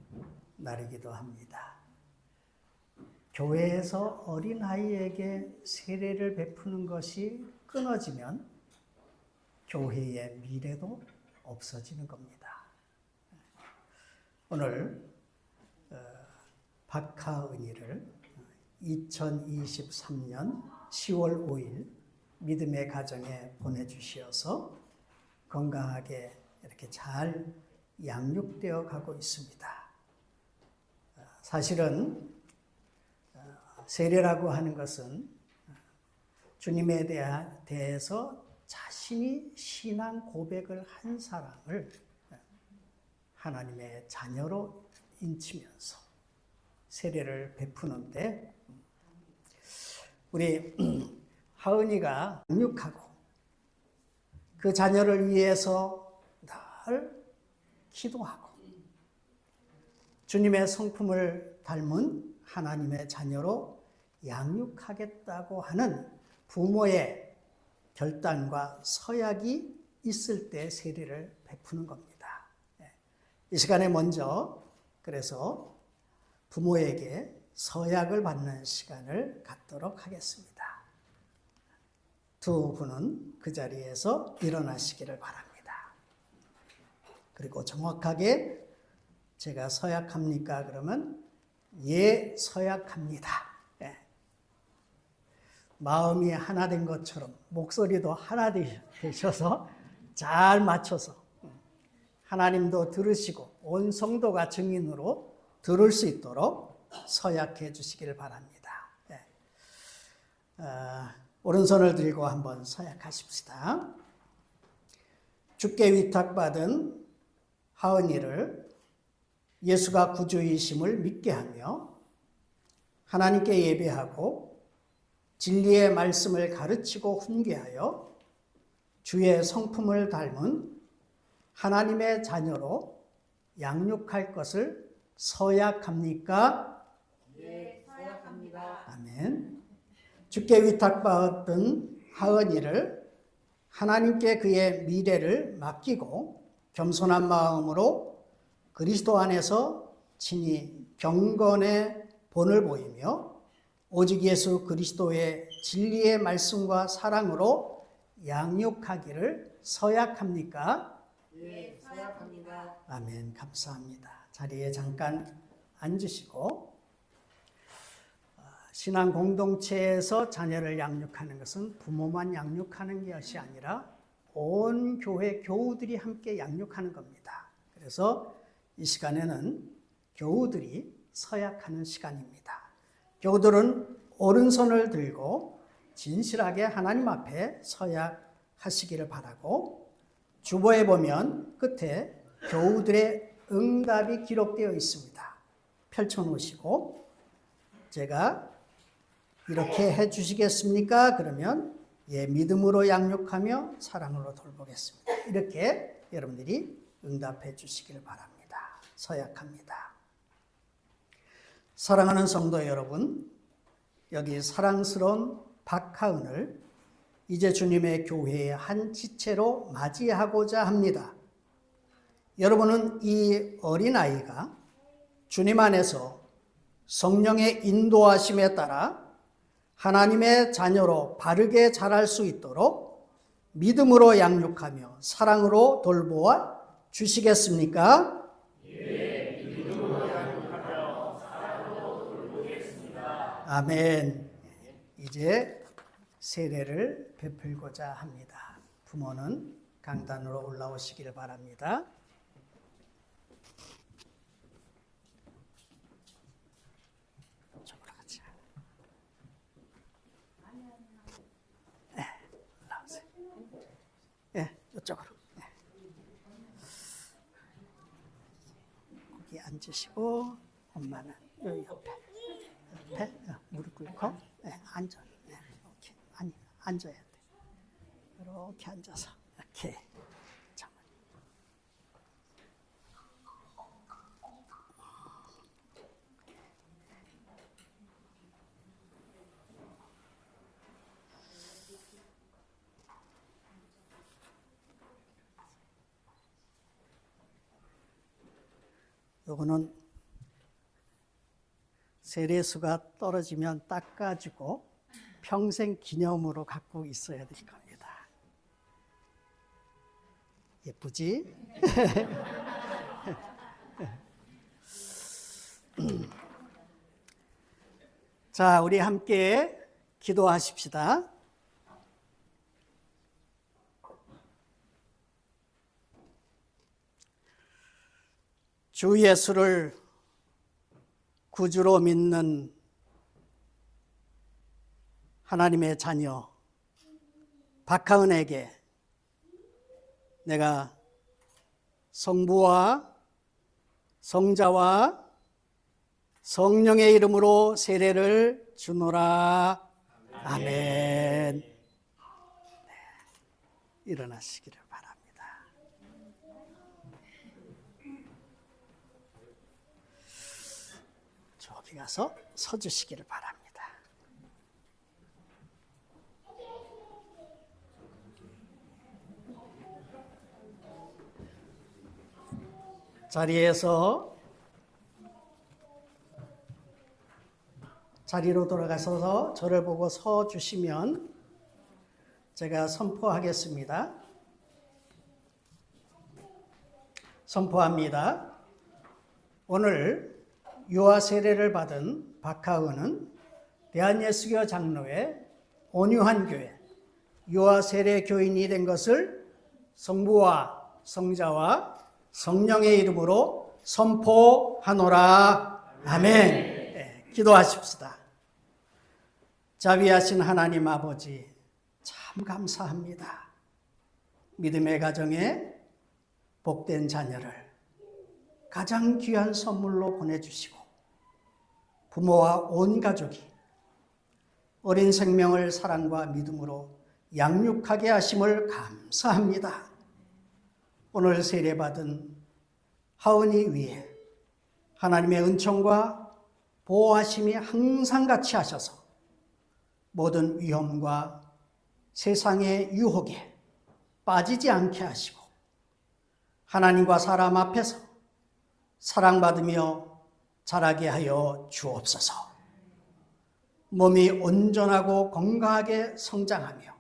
날이기도 합니다. 교회에서 어린아이에게 세례를 베푸는 것이 끊어지면 교회의 미래도 없어지는 겁니다. 오늘 박하은이를 2023년 10월 5일 믿음의 가정에 보내주시어서 건강하게 이렇게 잘 양육되어 가고 있습니다. 사실은 세례라고 하는 것은 주님에 대해서 자신이 신앙 고백을 한 사람을 하나님의 자녀로 인치면서 세례를 베푸는데 우리 하은이가 양육하고 그 자녀를 위해서 늘 기도하고 주님의 성품을 닮은 하나님의 자녀로 양육하겠다고 하는 부모의 결단과 서약이 있을 때 세례를 베푸는 겁니다. 이 시간에 먼저 그래서 부모에게 서약을 받는 시간을 갖도록 하겠습니다. 두 분은 그 자리에서 일어나시기를 바랍니다. 그리고 정확하게 제가 서약합니까? 그러면 예, 서약합니다. 예. 마음이 하나 된 것처럼 목소리도 하나 되셔서 잘 맞춰서 하나님도 들으시고 온 성도가 증인으로 들을 수 있도록 서약해 주시기를 바랍니다. 예. 오른손을 들고 한번 서약하십시다. 주께 위탁받은 하은이를 예수가 구주이심을 믿게 하며 하나님께 예배하고 진리의 말씀을 가르치고 훈계하여 주의 성품을 닮은 하나님의 자녀로 양육할 것을 서약합니까? 네, 서약합니다. 아멘. 주께 위탁받은 하은이를 하나님께 그의 미래를 맡기고 겸손한 마음으로 그리스도 안에서 친히 경건의 본을 보이며 오직 예수 그리스도의 진리의 말씀과 사랑으로 양육하기를 서약합니까? 네, 서약합니다. 아멘. 감사합니다. 자리에 잠깐 앉으시고 신앙 공동체에서 자녀를 양육하는 것은 부모만 양육하는 것이 아니라 온 교회 교우들이 함께 양육하는 겁니다. 그래서 이 시간에는 교우들이 서약하는 시간입니다. 교우들은 오른손을 들고 진실하게 하나님 앞에 서약하시기를 바라고 주보에 보면 끝에 교우들의 응답이 기록되어 있습니다. 펼쳐놓으시고 제가 이렇게 해주시겠습니까? 그러면 예, 믿음으로 양육하며 사랑으로 돌보겠습니다. 이렇게 여러분들이 응답해 주시기를 바랍니다. 서약합니다. 사랑하는 성도 여러분, 여기 사랑스러운 박하은을 이제 주님의 교회의 한 지체로 맞이하고자 합니다. 여러분은 이 어린아이가 주님 안에서 성령의 인도하심에 따라 하나님의 자녀로 바르게 자랄 수 있도록 믿음으로 양육하며 사랑으로 돌보아 주시겠습니까? 예, 믿음으로 양육하며 사랑으로 돌보겠습니다. 아멘. 이제 세례를 베풀고자 합니다. 부모는 강단으로 올라오시기를 바랍니다. 예, 이쪽으로. 예. 거기 앉으시고 엄마는 여기 옆에 무릎 꿇고 앉아. 이렇게 앉아야 돼. 이렇게 앉아서 이렇게. 요거는 세례수가 떨어지면 닦아주고 평생 기념으로 갖고 있어야 될 겁니다. 예쁘지? 자, 우리 함께 기도하십시다. 주 예수를 구주로 믿는 하나님의 자녀 박하은에게 내가 성부와 성자와 성령의 이름으로 세례를 주노라. 아멘. 네. 일어나시기를 바랍니다. 저기 가서 서주시기를 바랍니다. 자리에서 자리로 돌아가셔서 저를 보고 서 주시면 제가 선포하겠습니다. 선포합니다. 오늘 유아 세례를 받은 박하은은 대한예수교 장로회 온유한 교회 유아 세례 교인이 된 것을 성부와 성자와 성령의 이름으로 선포하노라. 아멘. 네, 기도하십시다. 자비하신 하나님 아버지, 참 감사합니다. 믿음의 가정에 복된 자녀를 가장 귀한 선물로 보내주시고 부모와 온 가족이 어린 생명을 사랑과 믿음으로 양육하게 하심을 감사합니다. 오늘 세례받은 하은이 위에 하나님의 은총과 보호하심이 항상 같이 하셔서 모든 위험과 세상의 유혹에 빠지지 않게 하시고 하나님과 사람 앞에서 사랑받으며 자라게 하여 주옵소서. 몸이 온전하고 건강하게 성장하며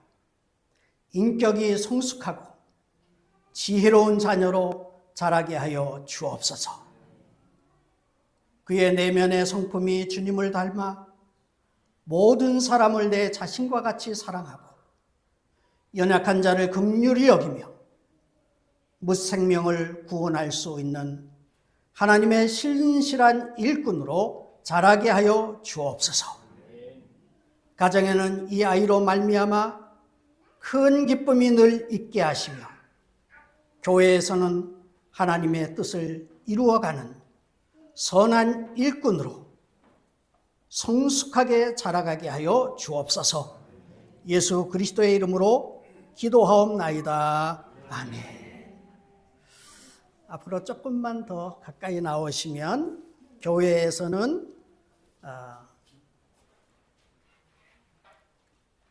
인격이 성숙하고 지혜로운 자녀로 자라게 하여 주옵소서. 그의 내면의 성품이 주님을 닮아 모든 사람을 내 자신과 같이 사랑하고 연약한 자를 긍휼히 여기며 무생명을 구원할 수 있는 하나님의 신실한 일꾼으로 자라게 하여 주옵소서. 가정에는 이 아이로 말미암아 큰 기쁨이 늘 있게 하시며 교회에서는 하나님의 뜻을 이루어가는 선한 일꾼으로 성숙하게 자라가게 하여 주옵소서. 예수 그리스도의 이름으로 기도하옵나이다. 아멘. 앞으로 조금만 더 가까이 나오시면 교회에서는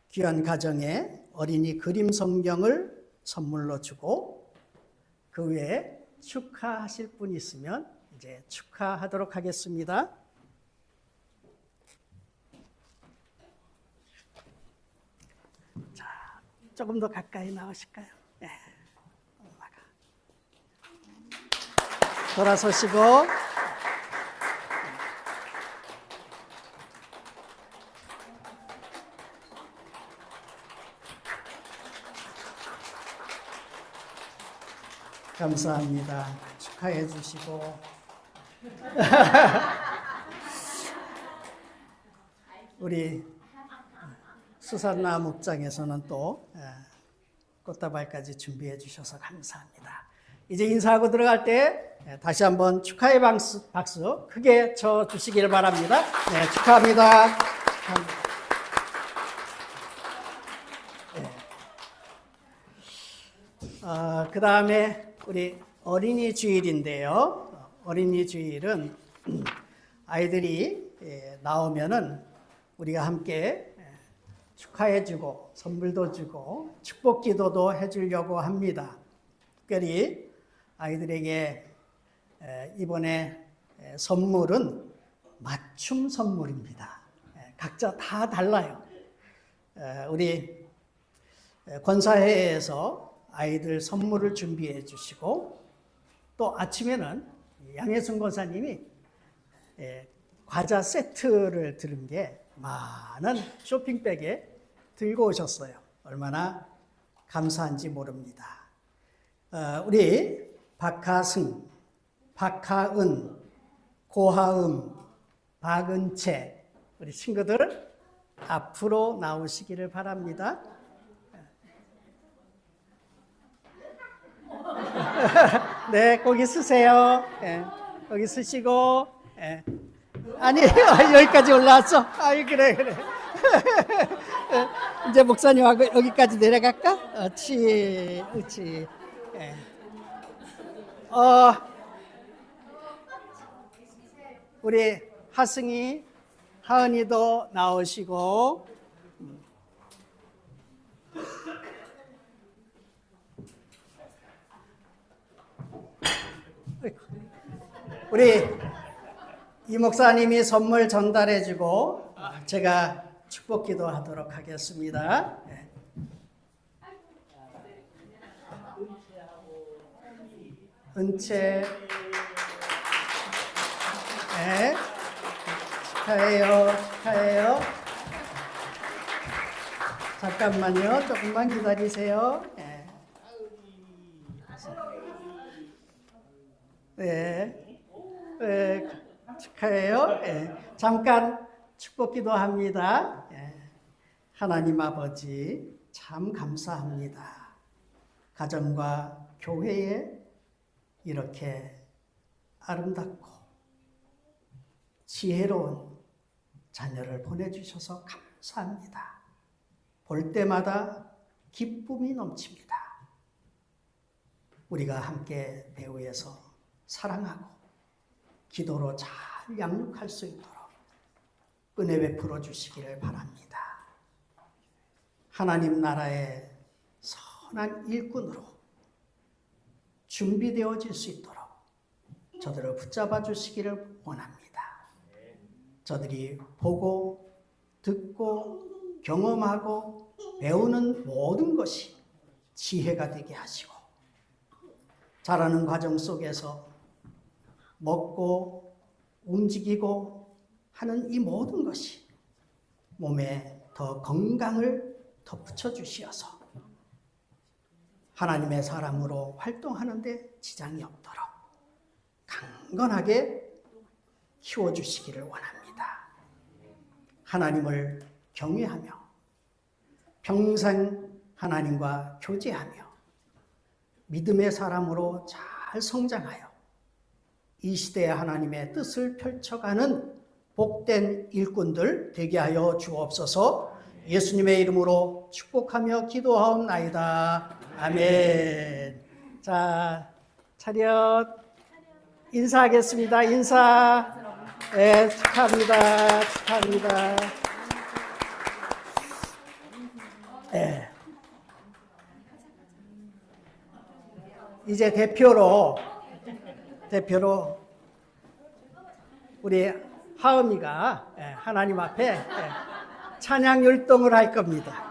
귀한 가정에 어린이 그림 성경을 선물로 주고 그 외에 축하하실 분 있으면 이제 축하하도록 하겠습니다. 자, 조금 더 가까이 나오실까요? 네. 엄마가. 돌아서시고 감사합니다. 축하해 주시고 우리 수산나 목장에서는 또 꽃다발까지 준비해 주셔서 감사합니다. 이제 인사하고 들어갈 때 다시 한번 축하의 박수 크게 쳐 주시길 바랍니다. 네, 축하합니다. 그 다음에 우리 어린이 주일인데요. 어린이 주일은 아이들이 나오면은 우리가 함께 축하해주고 선물도 주고 축복 기도도 해주려고 합니다. 특별히 아이들에게 이번에 선물은 맞춤 선물입니다. 각자 다 달라요. 우리 권사회에서 아이들 선물을 준비해 주시고 또 아침에는 양혜순 권사님이 과자 세트를 들은 게 많은 쇼핑백에 들고 오셨어요. 얼마나 감사한지 모릅니다. 우리 박하승, 박하은, 고하음, 박은채 우리 친구들 앞으로 나오시기를 바랍니다. 네, 거기 쓰세요. 네, 거기 쓰시고. 네. 아니, 여기까지 올라왔어. 아이, 그래. 이제 목사님하고 여기까지 내려갈까? 그렇지. 네. 우리 하승이, 하은이도 나오시고. 우리 이 목사님이 선물 전달해주고 제가 축복 기도하도록 하겠습니다. 네. 은채, 네. 축하해요, 축하해요. 잠깐만요, 조금만 기다리세요. 네. 네, 네. 축하해요. 네. 잠깐 축복 기도합니다. 네. 하나님 아버지, 참 감사합니다. 가정과 교회에 이렇게 아름답고 지혜로운 자녀를 보내주셔서 감사합니다. 볼 때마다 기쁨이 넘칩니다. 우리가 함께 배후에서 사랑하고 기도로 잘 양육할 수 있도록 은혜 베풀어 주시기를 바랍니다. 하나님 나라의 선한 일꾼으로 준비되어질 수 있도록 저들을 붙잡아 주시기를 원합니다. 저들이 보고 듣고 경험하고 배우는 모든 것이 지혜가 되게 하시고 자라는 과정 속에서 먹고 움직이고 하는 이 모든 것이 몸에 더 건강을 덧붙여 주시어서 하나님의 사람으로 활동하는데 지장이 없도록 강건하게 키워주시기를 원합니다. 하나님을 경외하며 평생 하나님과 교제하며 믿음의 사람으로 잘 성장하여 이 시대에 하나님의 뜻을 펼쳐가는 복된 일꾼들 되게 하여 주옵소서. 예수님의 이름으로 축복하며 기도하옵나이다. 아멘. 자, 차렷 인사하겠습니다. 인사. 네, 축하합니다. 축하합니다. 네. 이제 대표로 우리 하은이가 하나님 앞에 찬양 율동을 할 겁니다.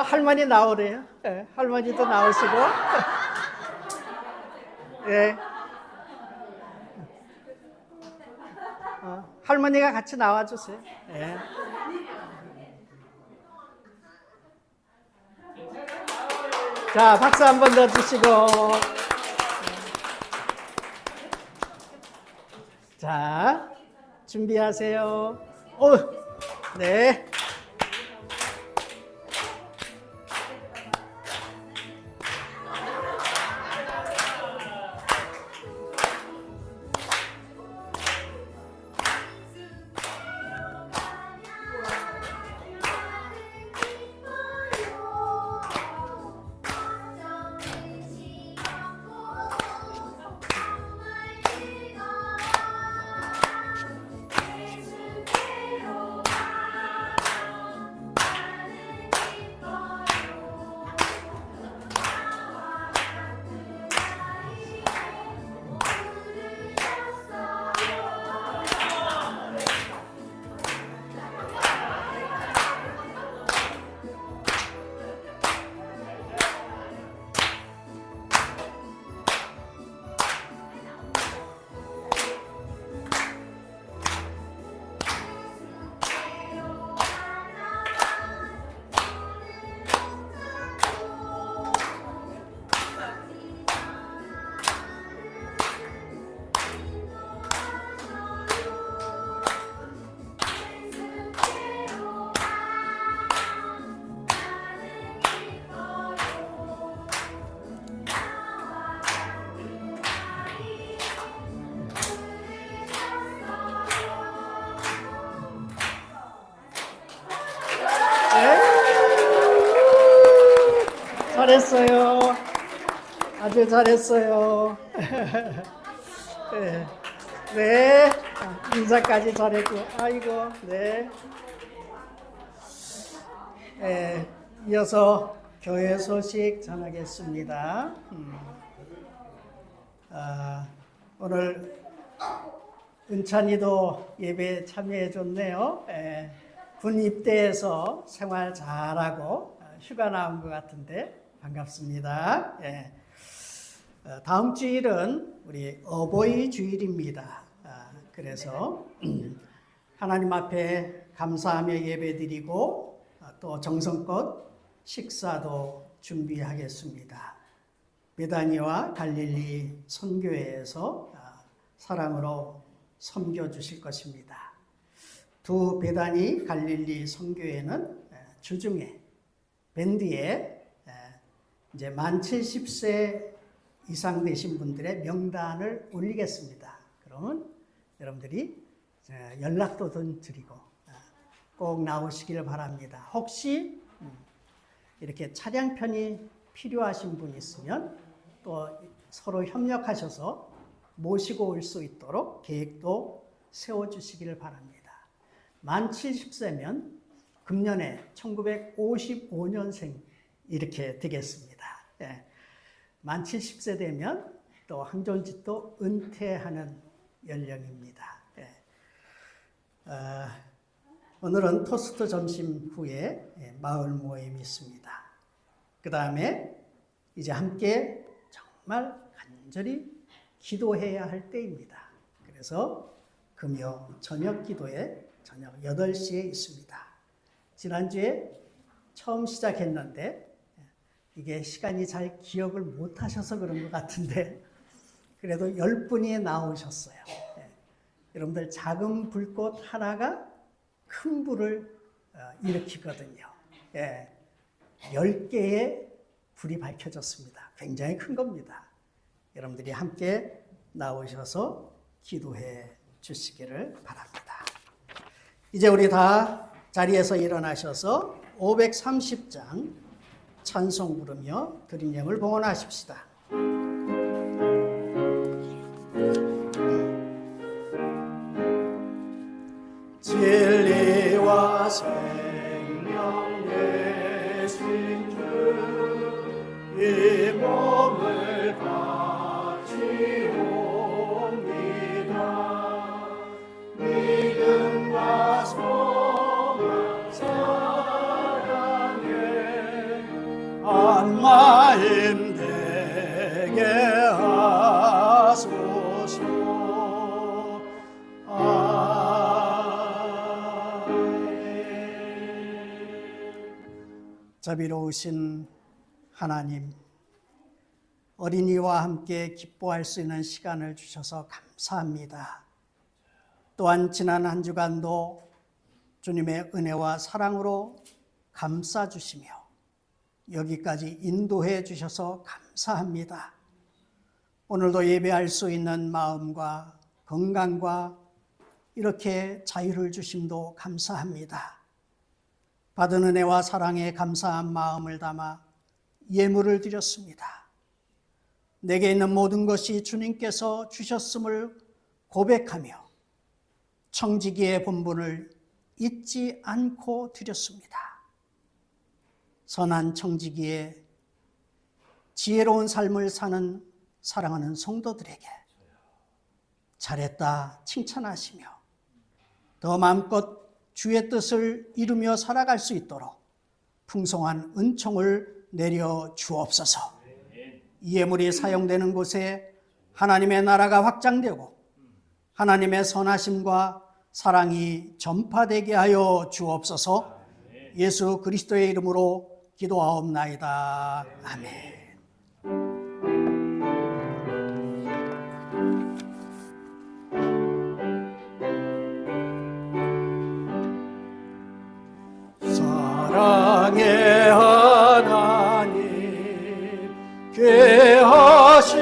할머니 나오래요. 할머니도 나오시고. 예. 할머니가 같이 나와주세요. 예. 자, 박수 한 번 더 주시고. 자, 준비하세요. 네. 잘했어요. 아주 잘했어요. 네. 네. 인사까지 잘했고, 아이고, 네. 이어서 교회 소식 전하겠습니다. 오늘 은찬이도 예배에 참여해 줬네요. 군 입대해서 생활 잘하고 휴가 나온 것 같은데 반갑습니다. 다음 주일은 우리 어버이 주일입니다. 그래서 하나님 앞에 감사하며 예배드리고 또 정성껏 식사도 준비하겠습니다. 베다니와 갈릴리 선교회에서 사랑으로 섬겨주실 것입니다. 두 베다니 갈릴리 선교회는 주중에 밴드에 이제 만 70세 이상 되신 분들의 명단을 올리겠습니다. 그러면 여러분들이 연락도 좀 드리고 꼭 나오시길 바랍니다. 혹시 이렇게 차량편이 필요하신 분 있으면 또 서로 협력하셔서 모시고 올 수 있도록 계획도 세워주시기를 바랍니다. 만 70세면 금년에 1955년생 이렇게 되겠습니다. 만 70세 되면 또 항존짓도 은퇴하는 연령입니다. 오늘은 토스트 점심 후에 마을 모임이 있습니다. 그 다음에 이제 함께 정말 간절히 기도해야 할 때입니다. 그래서 금요 저녁 기도에 저녁 8시에 있습니다. 지난주에 처음 시작했는데 이게 시간이 잘 기억을 못 하셔서 그런 것 같은데 그래도 10분이 나오셨어요. 여러분들 작은 불꽃 하나가 큰 불을 일으키거든요. 10개의 불이 밝혀졌습니다. 굉장히 큰 겁니다. 여러분들이 함께 나오셔서 기도해 주시기를 바랍니다. 이제 우리 다 자리에서 일어나셔서 530장 찬송 부르며 드린 영을 봉헌하십시다. 진리와 생명 되신 주 이 몸을 바치옵니다. 믿음과 소망 사랑에 한 마음 되게 하소서. 자비로우신 하나님, 어린이와 함께 기뻐할 수 있는 시간을 주셔서 감사합니다. 또한 지난 한 주간도 주님의 은혜와 사랑으로 감싸주시며 여기까지 인도해 주셔서 감사합니다. 오늘도 예배할 수 있는 마음과 건강과 이렇게 자유를 주심도 감사합니다. 받은 은혜와 사랑에 감사한 마음을 담아 예물을 드렸습니다. 내게 있는 모든 것이 주님께서 주셨음을 고백하며 청지기의 본분을 잊지 않고 드렸습니다. 선한 청지기의 지혜로운 삶을 사는 사랑하는 성도들에게 잘했다 칭찬하시며 더 마음껏 주의 뜻을 이루며 살아갈 수 있도록 풍성한 은총을 내려 주옵소서. 이 예물이 사용되는 곳에 하나님의 나라가 확장되고 하나님의 선하심과 사랑이 전파되게 하여 주옵소서. 예수 그리스도의 이름으로 기도하옵나이다. 아멘. 사랑의 하나님 귀하신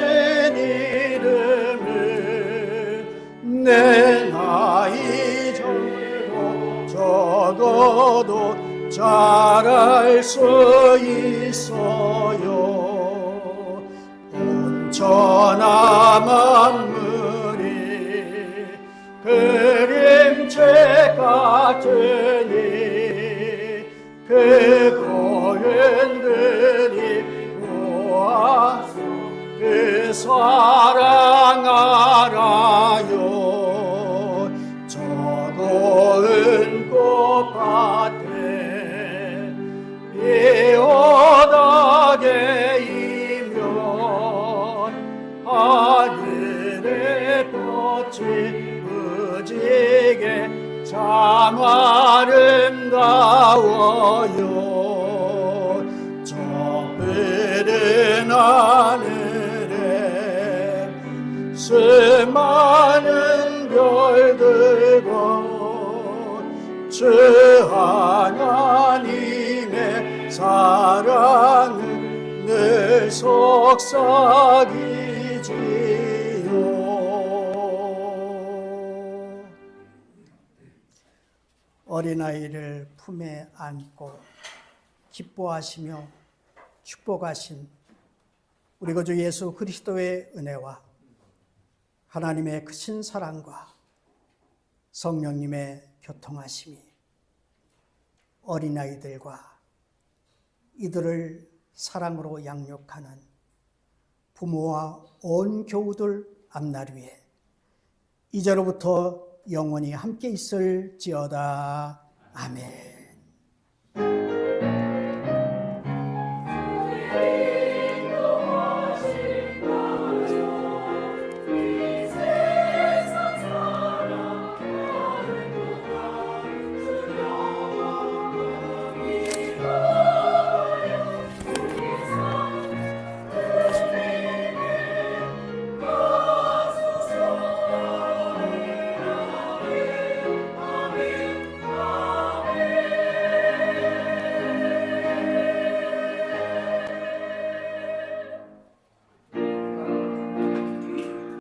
이름을 내 나이 적어도 잘 알 수 있어요. 온 천하 만물이 그 같으니 그고 은근히 모아서 그 사랑 알아요. 저 고운 꽃밭에 이오다게 이면 하늘의 꽃이 무지개 참 아름다워요. 저 푸른 하늘에 수많은 별들과 주 하나님의 사랑은 늘 속삭이지요. 어린아이를 품에 안고 기뻐하시며 축복하신 우리 구주 예수 그리스도의 은혜와 하나님의 크신 사랑과 성령님의 교통하심이 어린아이들과 이들을 사랑으로 양육하는 부모와 온 교우들 앞날 위에 이제로부터 영원히 함께 있을지어다. 아멘.